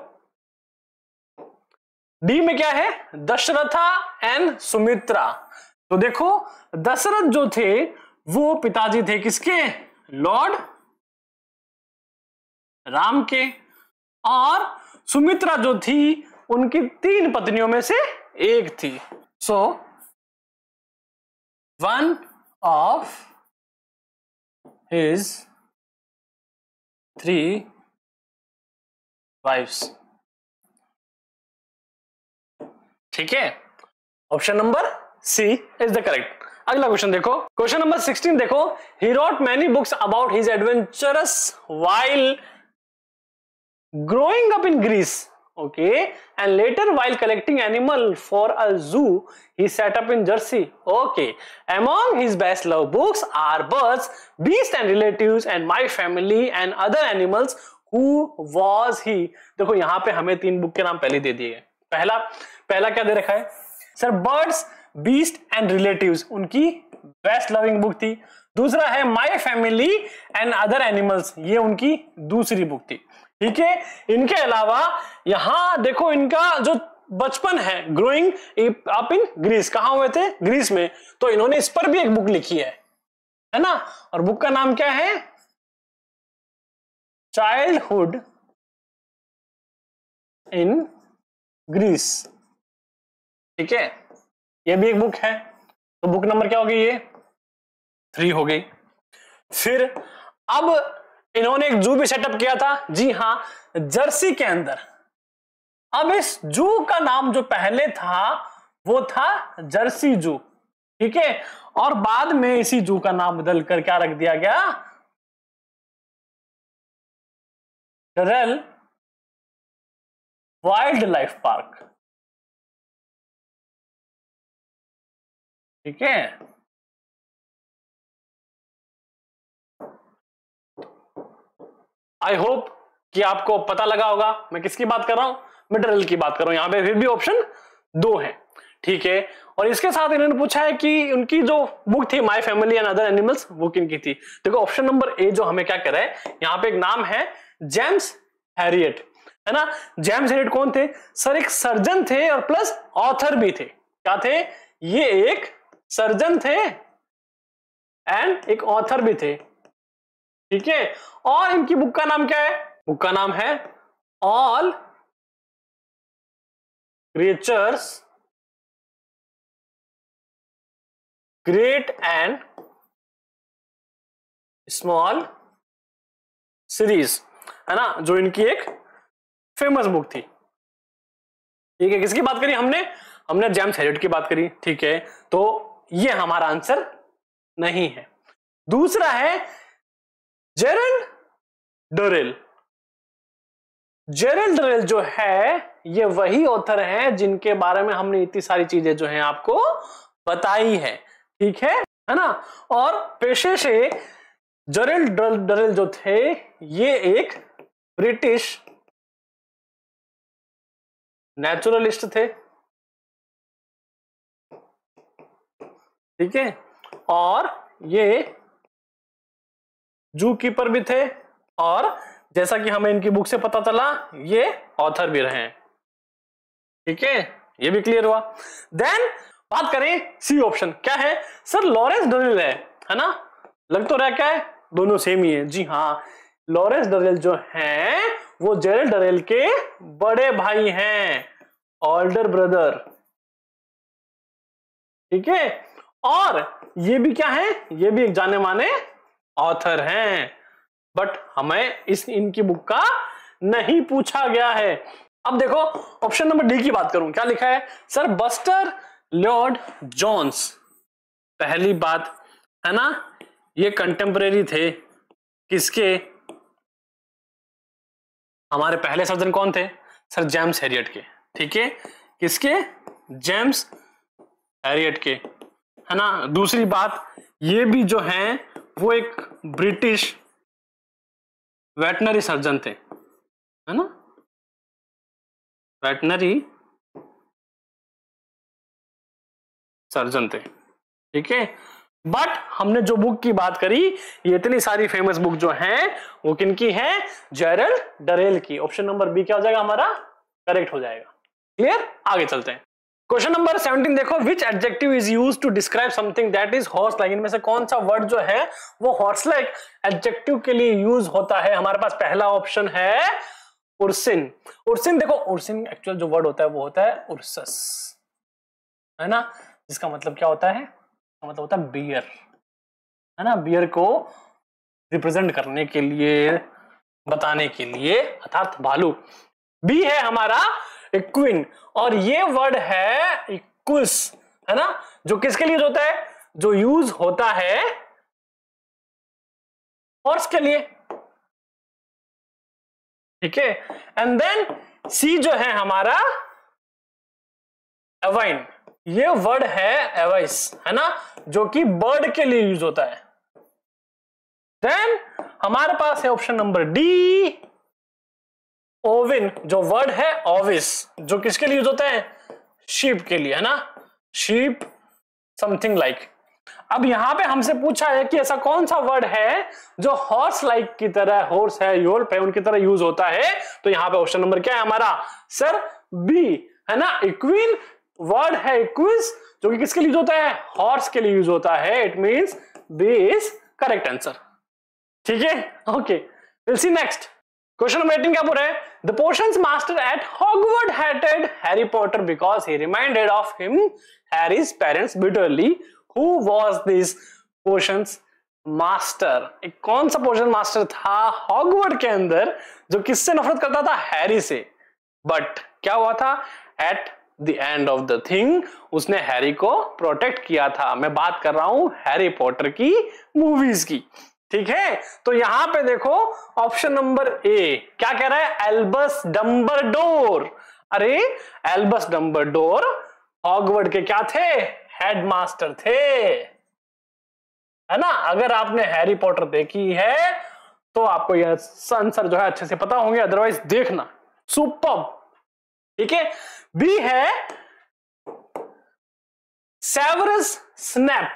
डी में क्या है? दशरथा एंड सुमित्रा। तो देखो दशरथ जो थे वो पिताजी थे किसके? लॉर्ड राम के। और सुमित्रा जो थी उनकी 3 पत्नियों में से एक थी। So one of his 3 wives. ठीक है, option number C is the correct. अगला क्वेश्चन देखो, क्वेश्चन नंबर 16 देखो। He wrote many books about his adventures while growing up in Greece, okay, and later while collecting animal for a zoo he set up in Jersey, okay. Among his best loved books are Birds, Beasts and Relatives and My Family and Other Animals. Who was he? देखो यहाँ पे हमें 3 book के नाम पहले दे दिए गए। पहला क्या दे रखा है sir? Birds, beast and relatives, उनकी बेस्ट लविंग बुक थी। दूसरा है my family and other animals, ये उनकी दूसरी बुक थी। ठीक है, इनके अलावा यहां देखो इनका जो बचपन है, ग्रोइंग अप इन ग्रीस, कहां हुए थे? ग्रीस में। तो इन्होंने इस पर भी एक बुक लिखी है ना, और बुक का नाम क्या है? Childhood in Greece. ठीक है, ये भी एक बुक है। तो बुक नंबर क्या हो गई? ये 3 हो गई। फिर अब इन्होंने एक जू भी सेटअप किया था, जी हां, जर्सी के अंदर। अब इस जू का नाम जो पहले था वो था जर्सी जू। ठीक है, और बाद में इसी जू का नाम बदलकर क्या रख दिया गया? Durrell wild life park. ठीक है, आई होप कि आपको पता लगा होगा मैं किसकी बात कर रहा हूं। मटेरियल की बात कर रहा हूं। यहां पे फिर भी ऑप्शन 2 है। ठीक है, और इसके साथ इन्होंने पूछा है कि उनकी जो बुक थी my family and other animals, वो किनकी थी? देखो ऑप्शन नंबर ए जो हमें क्या कर रहा है, यहां पे एक नाम है जेम्स हैरियट, है ना। जेम्स हैरियट कौन थे सर? एक सर्जन थे और प्लस ऑथर भी थे। क्या थे? ये एक सर्जन थे एंड एक ऑथर भी थे। ठीक है, और इनकी बुक का नाम क्या है? बुक का नाम है all creatures great and small series, है ना, जो इनकी एक फेमस बुक थी। ठीक है, किसकी बात करी हमने जेम्स हैरियट की बात करी। ठीक है, तो ये हमारा आंसर नहीं है। दूसरा है जेरल्ड डरेल। जेरल्ड डरेल जो है ये वही ऑथर हैं जिनके बारे में हमने इतनी सारी चीजें जो हैं आपको बताई है। ठीक है ना। और पेशे से जेरल्ड डरेल जो थे ये एक ब्रिटिश नेचुरलिस्ट थे। ठीक है, और ये जू कीपर भी थे, और जैसा कि हमें इनकी बुक से पता चला ये ऑथर भी रहे हैं। ठीक है, ये भी क्लियर हुआ। देन बात करें सी ऑप्शन, क्या है सर? लॉरेंस डरेल है ना। लग तो रहा क्या है, दोनों सेम ही है। जी हाँ, लॉरेंस डरेल जो हैं वो जेरल्ड डरेल के बड़े भाई हैं, ओल्डर ब्रदर। ठीक है, और ये भी क्या है? ये भी एक जाने माने ऑथर हैं, बट हमें इनकी बुक का नहीं पूछा गया है। अब देखो ऑप्शन नंबर डी की बात करूं, क्या लिखा है सर? Buster Lord Jones. पहली बात है ना, ये कंटेम्परेरी थे किसके? हमारे पहले सर्जन कौन थे? सर जेम्स हैरियट के, ठीक है, किसके? जेम्स हैरियट के, है ना। दूसरी बात, ये भी जो है वो एक ब्रिटिश वेटनरी सर्जन थे, है ना, वेटनरी सर्जन थे, ठीक है। बट हमने जो बुक की बात करी, ये इतनी सारी फेमस बुक जो हैं वो किनकी है? जेरल्ड डरेल की। ऑप्शन नंबर बी क्या हो जाएगा हमारा? करेक्ट हो जाएगा। क्लियर? आगे चलते हैं। क्वेश्चन नंबर 17 देखो, which adjective is used to describe something that is horse like. इनमें से कौन सा वर्ड जो है वो हॉर्स लाइक एडजेक्टिव के लिए यूज होता है? हमारे पास पहला ऑप्शन है उर्सिन। उर्सिन देखो, उर्सिन एक्चुअल जो वर्ड होता है वो होता है उर्सस, है ना, जिसका मतलब क्या होता है? मतलब होता है बियर, है ना, बियर को रिप्रेजेंट करने के लिए, बताने के लिए, अर्थात भालू। बी है हमारा इक्विन, और ये वर्ड है इक्विस, है ना, जो किसके लिए होता है? जो यूज होता है हॉर्स के लिए, ठीक है। एंड देन सी जो है हमारा एवाइन, ये वर्ड है एवाइस, है ना, जो कि बर्ड के लिए यूज होता है। देन हमारे पास है ऑप्शन नंबर डी ओविन, जो वर्ड है ओविस, जो किसके लिए यूज होता है? शीप के लिए, है ना, शीप समथिंग लाइक। अब यहां पे हमसे पूछा है कि ऐसा कौन सा वर्ड है जो हॉर्स लाइक की तरह, हॉर्स है, योल्प है, उनकी तरह यूज होता है। तो यहां पे ऑप्शन नंबर क्या है हमारा? सर बी, है ना, इक्विन वर्ड है इक्विस, जो कि किसके लिए यूज होता है? हॉर्स के लिए यूज होता है। It means B is correct answer, ठीक है। Okay, will see next. Question number 18 क्या बोल रहा है? The potions master at Hogwarts hated Harry Potter because he reminded of him Harry's parents bitterly. Who was this potions master? एक कौन सा पोशन master था हॉगवर्ड के अंदर जो किससे नफरत करता था? हैरी से। बट क्या हुआ था? At the end of the thing उसने हैरी को प्रोटेक्ट किया था। मैं बात कर रहा हूं हैरी पॉटर की मूवीज की, ठीक है। तो यहां पे देखो ऑप्शन नंबर ए क्या कह रहा है? Albus Dumbledore. अरे एल्बस डंबलडोर हॉगवर्ड के क्या थे? हेडमास्टर थे, है ना। अगर आपने हैरी पॉटर देखी है तो आपको यह आंसर जो है अच्छे से पता होंगे, अदरवाइज देखना। सुपर, ठीक है। बी है सेवरस स्नैप,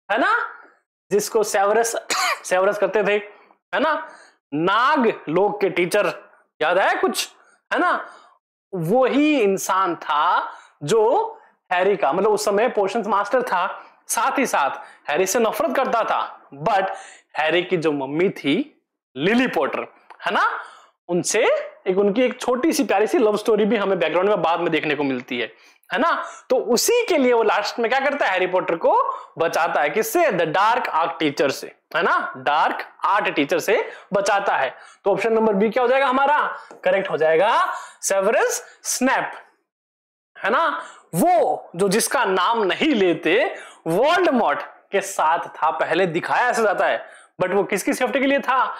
है ना, जिसको सेवरस सेवरस करते थे, है ना, नाग लोग के टीचर, याद है कुछ, है ना। वो ही इंसान था जो हैरी का, मतलब उस समय पोशंस मास्टर था, साथ ही साथ हैरी से नफरत करता था। बट हैरी की जो मम्मी थी लिली पॉटर, है ना, उनसे उनकी एक छोटी सी प्यारी सी लव स्टोरी भी हमें बैकग्राउंड में बाद में देखने को मिलती है ना। तो उसी के लिए वो लास्ट में क्या करता है? हैरी पॉटर को बचाता है। किससे? द डार्क आर्ट टीचर से, है ना, डार्क आर्ट टीचर से बचाता है। तो ऑप्शन नंबर बी क्या हो जाएगा हमारा? करेक्ट हो जाएगा, सेवरस स्नैप, है ना, वो जो जिसका नाम नहीं लेते वोल्डेमॉर्ट के साथ था। पहले दिखाया ऐसा जाता है, बट वो किसकी सेफ्टी के लिए था?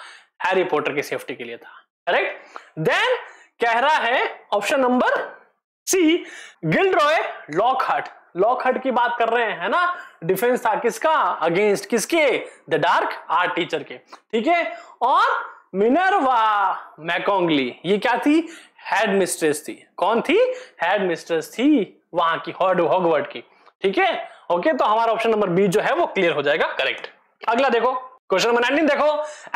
हैरी पॉटर की सेफ्टी के लिए था। करेक्ट। देन कह रहा है option number C Gilderoy Lockhart. Lockhart की बात कर रहे हैं, है ना, डिफेंस था किसका? अगेंस्ट किसके? द डार्क आर्ट टीचर के, ठीक है। और मिनर्वा मैकॉन्गली, ये क्या थी? हेड मिस्ट्रेस थी। कौन थी? हेड मिस्ट्रेस थी वहां की, हॉगवर्ड की, ठीक है। ओके, तो हमारा ऑप्शन नंबर बी जो है वो क्लियर हो जाएगा, करेक्ट। अगला देखो क्वेश्चन नंबर 19 देखो,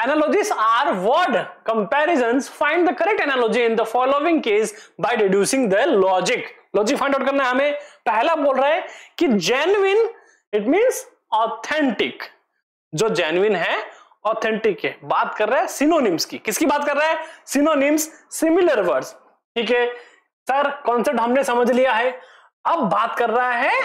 analogies are word comparisons, find the correct analogy in the following case by deducing the logic. Logic find out करना है हमें। पहला बोल रहा है कि जेन्युइन, इट मींस ऑथेंटिक, जो जेन्युइन है ऑथेंटिक है। बात कर रहा है सिनोनिम्स की। किसकी बात कर रहा है? सिनोनिम्स, सिमिलर वर्ड्स, ठीक है सर, कॉन्सेप्ट हमने समझ लिया है। अब बात कर रहा है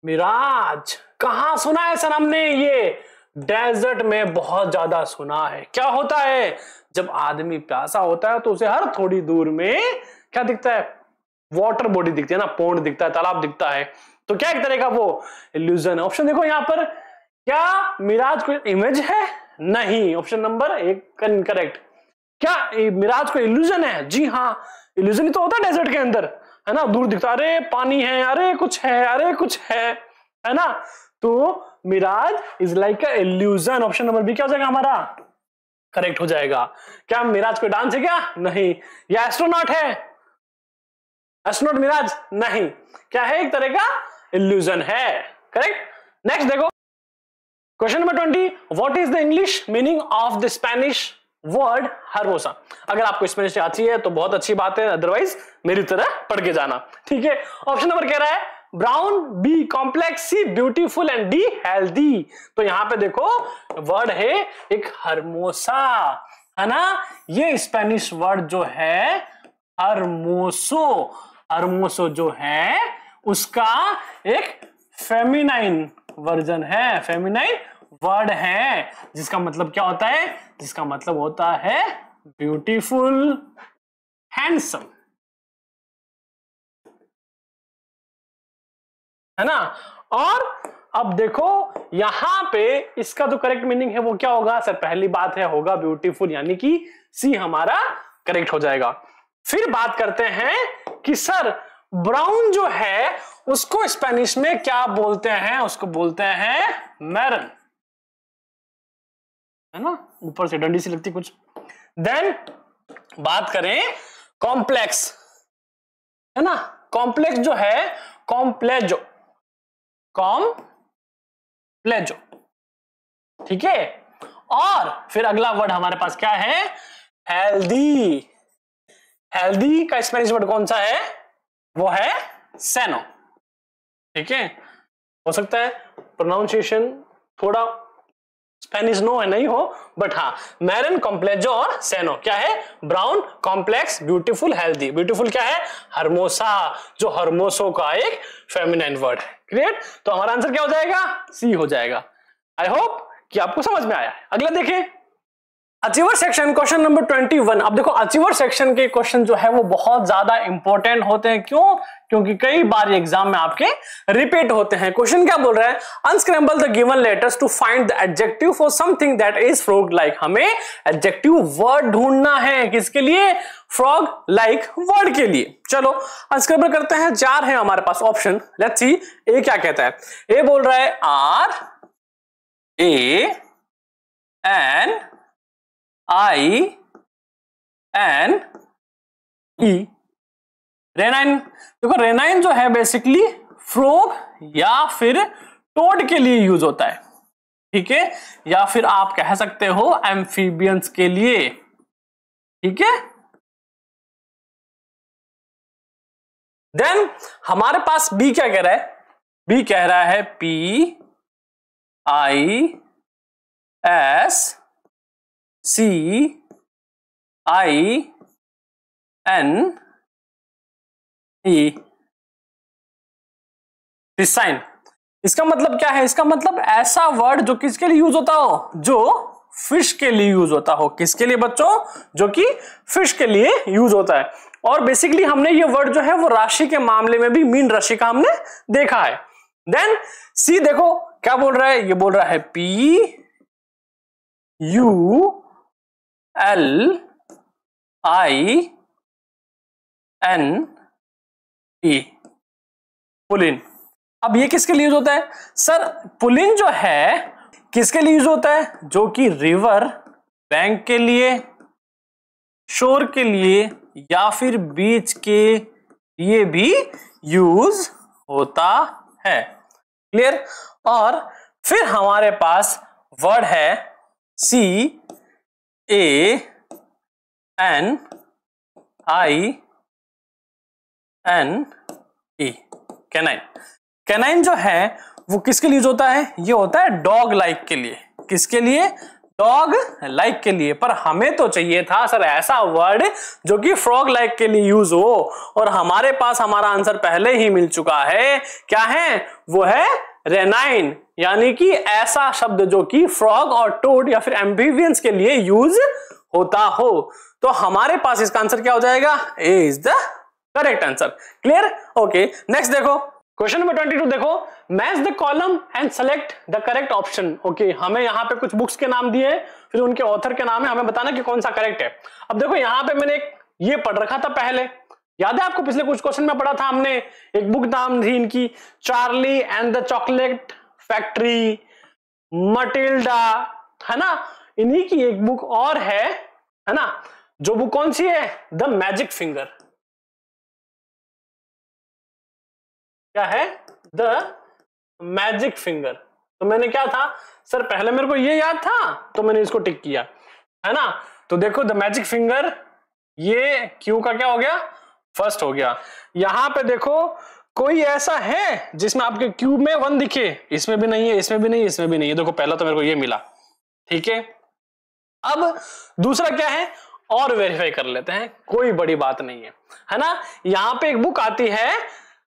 मिराज। कहां सुना है सर हमने? ये डेजर्ट में बहुत ज्यादा सुना है। क्या होता है? जब आदमी प्यासा होता है तो उसे हर थोड़ी दूर में क्या दिखता है? वाटर बॉडी दिखती है ना, पोंड दिखता है, तालाब दिखता है। तो क्या एक तरह का वो इल्यूजन है। ऑप्शन देखो यहां पर, क्या मिराज कोई इमेज है? नहीं, ऑप्शन नंबर एक इनकरेक्ट। क्या मिराज कोई इल्यूजन है? जी हाँ, इल्यूजन ही तो होता है डेजर्ट के अंदर, है ना, दूर दिखता अरे पानी है, अरे कुछ है, अरे कुछ है ना। तो mirage is like a illusion. Option number B क्या हो जाएगा हमारा, करेक्ट हो जाएगा। क्या मिराज कोई डांस है क्या, नहीं। या एस्ट्रोनॉट है, एस्ट्रोनॉट मिराज नहीं, क्या है, एक तरह का इल्यूजन है, करेक्ट। नेक्स्ट देखो question number 20, what is the English meaning of the Spanish word hermosa. अगर आपको स्पेनिश आती है तो बहुत अच्छी बात है, अदरवाइज मेरी तरह पढ़ के जाना, ठीक है। ऑप्शन नंबर कह रहा है brown, B complex, C beautiful and D healthy. तो यहां पे देखो वर्ड है एक हर्मोसा, है ना। ये स्पेनिश वर्ड जो है हर्मोसो, हर्मोसो जो है उसका एक फेमिनाइन वर्जन है, फेमिनाइन वर्ड है, जिसका मतलब क्या होता है, जिसका मतलब होता है ब्यूटीफुल, हैंडसम, है ना। और अब देखो यहां पे इसका जो करेक्ट मीनिंग है वो क्या होगा सर, पहली बात है होगा ब्यूटीफुल, यानी कि सी हमारा करेक्ट हो जाएगा। फिर बात करते हैं कि सर ब्राउन जो है उसको स्पेनिश में क्या बोलते हैं, उसको बोलते हैं मैरन, है ना, ऊपर से डंडी सी लगती कुछ। देन बात करें कॉम्प्लेक्स, है ना, कॉम्प्लेक्स जो है कॉम्प्लेजो, कॉम्प्लेजो, ठीक है। और फिर अगला वर्ड हमारे पास क्या है, हेल्दी। हेल्दी का स्पेनिश वर्ड कौन सा है, वो है सेनो, ठीक है। हो सकता है प्रोनाउंसिएशन थोड़ा स्पेनिश नो है, नहीं हो, बट हाँ मैरन, कॉम्प्लेजो और सेनो क्या है, brown, complex, beautiful, healthy. Beautiful क्या है, हर्मोसा, जो हर्मोसो का एक फेमिनाइन वर्ड है। क्लियर, तो हमारा आंसर क्या हो जाएगा, सी हो जाएगा। आई होप कि आपको समझ में आया है। अगला देखें अचीवर सेक्शन, क्वेश्चन नंबर 21। अब देखो अचीवर सेक्शन के क्वेश्चन जो है वो बहुत ज्यादा इंपॉर्टेंट होते हैं, क्यों, क्योंकि कई बार एग्जाम में आपके रिपीट होते हैं। क्वेश्चन क्या बोल रहा है, unscramble the given letters to find the adjective for something that is frog like. हमें एडजेक्टिव वर्ड ढूंढना है, किसके लिए, फ्रॉग लाइक वर्ड के लिए। चलो अनस्क्रैम्बल करते हैं, 4 है हमारे पास ऑप्शन, लेट्स सी। ए क्या कहता है, ए बोल रहा है R A N I N E, ranine. देखो रेनाइन जो है बेसिकली फ्रॉग या फिर टोड के लिए यूज होता है, ठीक है, या फिर आप कह सकते हो एम्फीबियंस के लिए, ठीक है। देन हमारे पास बी क्या कह रहा है, बी कह रहा है P I S C I N E, साइन। इसका मतलब क्या है, इसका मतलब ऐसा वर्ड जो किसके लिए यूज होता हो, जो फिश के लिए यूज होता हो। किसके लिए बच्चों, जो कि फिश के लिए यूज होता है। और बेसिकली हमने ये वर्ड जो है वो राशि के मामले में भी मीन राशि का हमने देखा है। देन सी देखो क्या बोल रहा है, ये बोल रहा है P U L I N E, पुलिन। अब ये किसके लिए यूज होता है सर, पुलिन जो है किसके लिए यूज होता है, जो कि रिवर बैंक के लिए, शोर के लिए या फिर बीच के लिए भी यूज होता है। क्लियर। और फिर हमारे पास वर्ड है C A N I N E, canine. Canine जो है वो किसके लिए यूज होता है, ये होता है डॉग लाइक के लिए। किसके लिए, डॉग लाइक के लिए। पर हमें तो चाहिए था सर ऐसा वर्ड जो कि फ्रॉग लाइक के लिए यूज हो, और हमारे पास हमारा आंसर पहले ही मिल चुका है। क्या है, वो है रेनाइन, यानी कि ऐसा शब्द जो कि फ्रॉग और टोड या फिर एम्फीबियंस के लिए यूज होता हो। तो हमारे पास इसका आंसर क्या हो जाएगा, A is the correct answer. Clear, okay. Next देखो क्वेश्चन नंबर 22 देखो, match the column and select the correct option. Okay, हमें यहाँ पे कुछ बुक्स के नाम दिए, फिर उनके ऑथर के नाम है, हमें बताना कि कौन सा करेक्ट है। अब देखो यहाँ पे मैंने ये पढ़ रखा था पहले, याद है आपको पिछले कुछ क्वेश्चन में पढ़ा था हमने, एक बुक नाम थी इनकी Charlie and the Chocolate factory, Matilda, है ना। इन्हीं की एक बुक और है ना, जो बुक कौन सी है, द मैजिक फिंगर। क्या है, द मैजिक फिंगर। तो मैंने क्या था सर, पहले मेरे को ये याद था तो मैंने इसको टिक किया, है ना। तो देखो द मैजिक फिंगर, ये क्यू का क्या हो गया, फर्स्ट हो गया। यहां पे देखो कोई ऐसा है जिसमें आपके क्यूब में 1 दिखे, इसमें भी नहीं है, इसमें भी नहीं है, इसमें भी नहीं है। देखो पहला तो मेरे को ये मिला, ठीक है। अब दूसरा क्या है, और वेरीफाई कर लेते हैं, कोई बड़ी बात नहीं है ना। यहां पे एक बुक आती है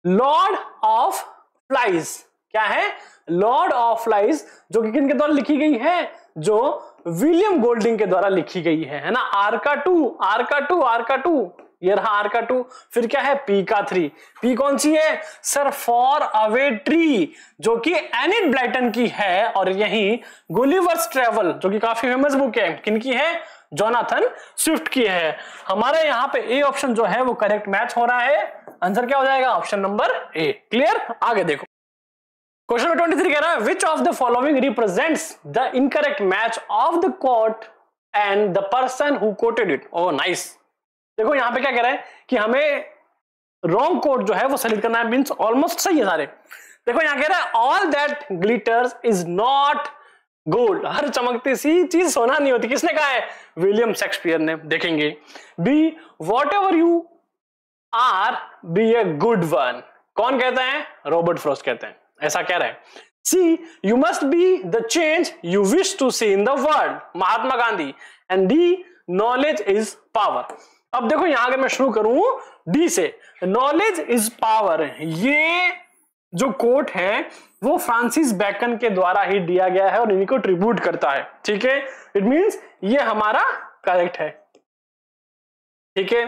लॉर्ड ऑफ फ्लाइज। क्या है, लॉर्ड ऑफ फ्लाइज, जो कि किनके द्वारा लिखी गई है, जो विलियम गोल्डिंग के द्वारा लिखी गई है ना। आर का टू, ये रहा आर का 2। फिर क्या है, पी का 3। पी कौन सी है सर, फॉर अवे ट्री, जो कि एनिट ब्लाइटन की है, और यही गुलिवर्स ट्रेवल, जो कि काफी फेमस बुक है, किनकी है, जोनाथन स्विफ्ट की है। हमारे यहाँ पे ए ऑप्शन जो है वो करेक्ट मैच हो रहा है। आंसर क्या हो जाएगा, ऑप्शन नंबर ए। क्लियर, आगे देखो क्वेश्चन नंबर 23 कह रहा है which of the following represents the incorrect match of the quote and the person who quoted it. Oh nice. देखो यहां पे क्या कह रहा है कि हमें रॉन्ग कोट जो है वो सेलेक्ट करना है, मींस ऑलमोस्ट सही है सारे। देखो यहां कह रहा है all that glitters is not gold, हर चमकती सी चीज सोना नहीं होती। किसने कहा है, विलियम शेक्सपियर ने। देखेंगे be whatever you are be a good one, कौन कहते हैं, रॉबर्ट फ्रॉस्ट कहते हैं, ऐसा कह रहा है। C you must be the change you wish to see in the world, Mahatma Gandhi. And D knowledge is power. अब देखो यहां अगर मैं शुरू करूं डी से, नॉलेज इज पावर, ये जो कोट है वो फ्रांसिस बेकन के द्वारा ही दिया गया है और इन्हीं को ट्रिब्यूट करता है, ठीक है। इट मींस ये हमारा करेक्ट है, ठीक है।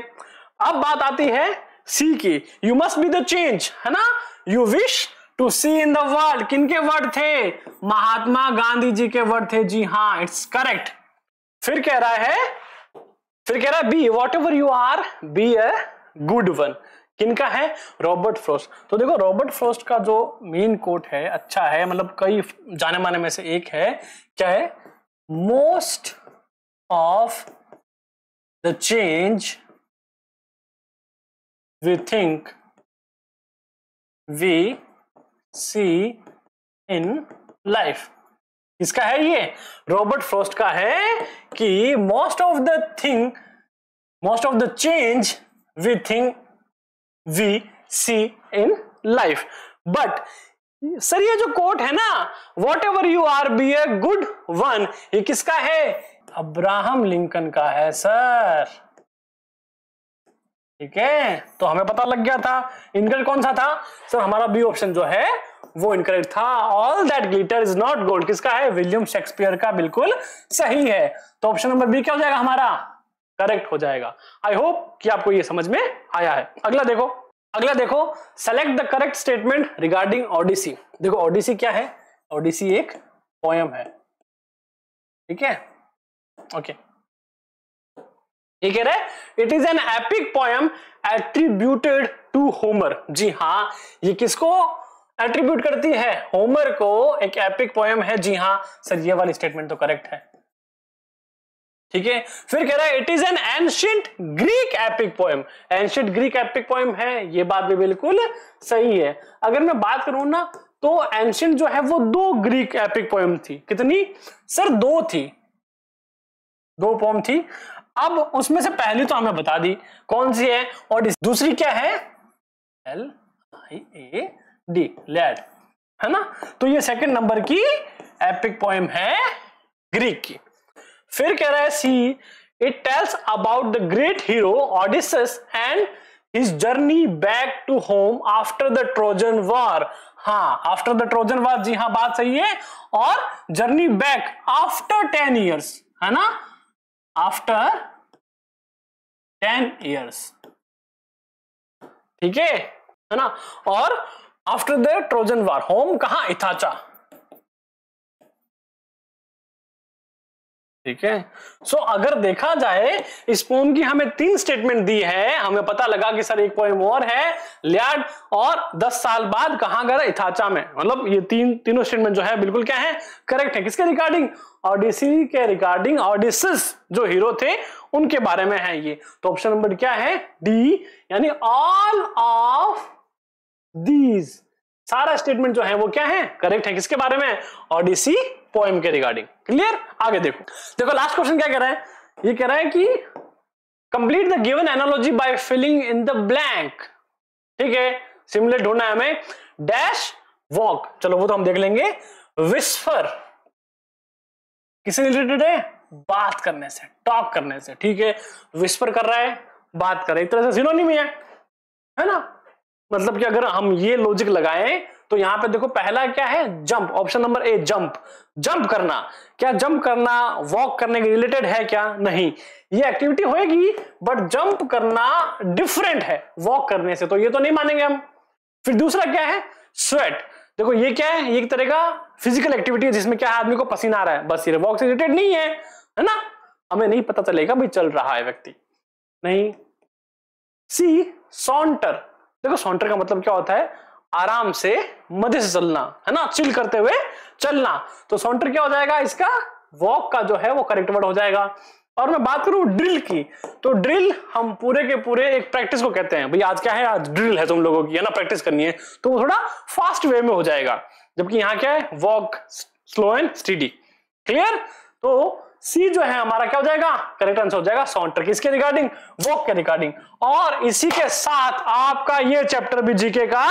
अब बात आती है सी की, you must be the change, है ना, you wish to see in the world, किनके वर्ड थे, महात्मा गांधी जी के वर्ड थे, जी हाँ, इट्स करेक्ट। फिर कह रहा है be whatever you are be a good one, किनका है, रॉबर्ट फ्रॉस्ट। तो देखो रॉबर्ट फ्रॉस्ट का जो मेन कोट है अच्छा है, मतलब कई जाने माने में से एक है, क्या है, most of the change we think we see in life. किसका है ये, रॉबर्ट फ्रॉस्ट का है कि most of the change we think we see in life. But sir ये जो कोट है ना, whatever you are be a good one, ये किसका है, अब्राहम लिंकन का है सर, ठीक है। तो हमें पता लग गया था इनकरेक्ट कौन सा था सर, हमारा बी ऑप्शन जो है वो इनकरेक्ट था। All that glitter is not gold किसका है, विलियम शेक्सपियर का, बिल्कुल सही है। तो ऑप्शन नंबर बी क्या हो जाएगा हमारा, करेक्ट हो जाएगा। आई होप कि आपको ये समझ में आया है। अगला देखो select the correct statement regarding Odyssey. देखो ओडिसी क्या है, ओडिसी एक पोयम है, ठीक है, ओके। ये कह रहा है it is an epic poem attributed to Homer. जी हाँ, ये किसको एट्रीब्यूट करती है, होमर को, एक एपिक पोयम है। जी हाँ सर, ये वाली स्टेटमेंट तो करेक्ट है, ठीक है। फिर कह रहा है it is N ancient Greek epic poem, ancient Greek epic poem है, ये बात भी बिल्कुल सही है। अगर मैं बात करूं ना तो एंशिएंट जो है वो 2 ग्रीक एपिक पोयम थी। कितनी सर, 2 थी, 2 पोयम थी। अब उसमें से पहली तो हमें बता दी कौन सी है, और दूसरी क्या है, LIAD, लैड, है ना। तो ये सेकंड नंबर की एपिक पोयम है ग्रीक की। फिर कह रहा है C it tells about the great hero Odysseus and his journey back to home after the Trojan war. हाँ, आफ्टर द ट्रोजन वॉर, जी हाँ बात सही है। और जर्नी बैक आफ्टर 10 ईयर्स, है ना, आफ्टर 10 ईयर्स, ठीक है ना। और after the Trojan war, home कहां, इथाचा, ठीक है। सो अगर देखा जाए इस पोम की हमें 3 स्टेटमेंट दी है, हमें पता लगा कि सर एक पोएम और है लियाड, और 10 साल बाद कहां गया, इथाचा में। मतलब ये तीनों स्टेटमेंट जो है बिल्कुल क्या है, करेक्ट है। किसके रिगार्डिंग, ओडिसी के रिगार्डिंग, ओडिसिस जो हीरो थे उनके बारे में है ये। तो ऑप्शन नंबर क्या है, डी, यानी ऑल ऑफ दीज, सारा स्टेटमेंट जो है वो क्या है, करेक्ट है। किसके बारे में, ओडिसी पोएम के रिगार्डिंग। क्लियर। आगे देखो लास्ट क्वेश्चन क्या कह रहा है, ये कह रहा है कि complete the given analogy by filling in the blank. ठीक है, सिमुलेट ढूंढना है हमें, डैश वॉक, चलो वो तो हम देख लेंगे। विस्पर किससे रिलेटेड है, बात करने से, टॉक करने से। ठीक है, विस्पर कर रहा है, बात कर रहा है, एक तरह से सिनोनिम ही है ना। मतलब कि अगर हम ये लॉजिक लगाएं तो यहां पे देखो पहला क्या है, जंप, ऑप्शन नंबर ए जंप, जंप करना। क्या जंप करना वॉक करने के रिलेटेड है क्या, नहीं, ये एक्टिविटी होएगी बट जंप करना डिफरेंट है वॉक करने से, तो ये तो नहीं मानेंगे हम। फिर दूसरा क्या है, स्वेट, देखो ये क्या है, ये एक तरह का फिजिकल एक्टिविटी है जिसमें क्या है, आदमी को पसीना आ रहा है, बस ये वॉक से रिलेटेड नहीं है ना, हमें नहीं पता चलेगा भाई चल रहा है व्यक्ति, नहीं। सी सॉन्टर, देखो सॉन्टर का मतलब क्या होता है, आराम से मजे से चलना, है ना, चिल करते हुए चलना। तो सॉन्टर क्या हो जाएगा इसका, वॉक का जो है वो करेक्ट वर्ड हो जाएगा। और मैं बात करूं ड्रिल की, तो ड्रिल हम पूरे के पूरे एक प्रैक्टिस को कहते हैं, भाई आज क्या है, आज ड्रिल है तुम लोगों की, है ना, प्रैक्टिस करनी है, तो वो थोड़ा फास्ट वे में हो जाएगा, जबकि यहां क्या है, walk slow and steady. Clear. तो सी जो है हमारा क्या हो जाएगा, करेक्ट आंसर हो जाएगा सॉन्टर, किसके रिगार्डिंग, वॉक के रिगार्डिंग। और इसी के साथ आपका ये चैप्टर भी जीके का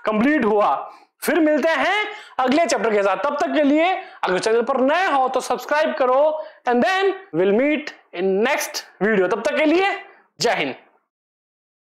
कंप्लीट हुआ। फिर मिलते हैं अगले चैप्टर के साथ, तब तक के लिए अगर चैनल पर नए हो तो सब्सक्राइब करो, and then will meet in next video. तब तक के लिए जय हिंद।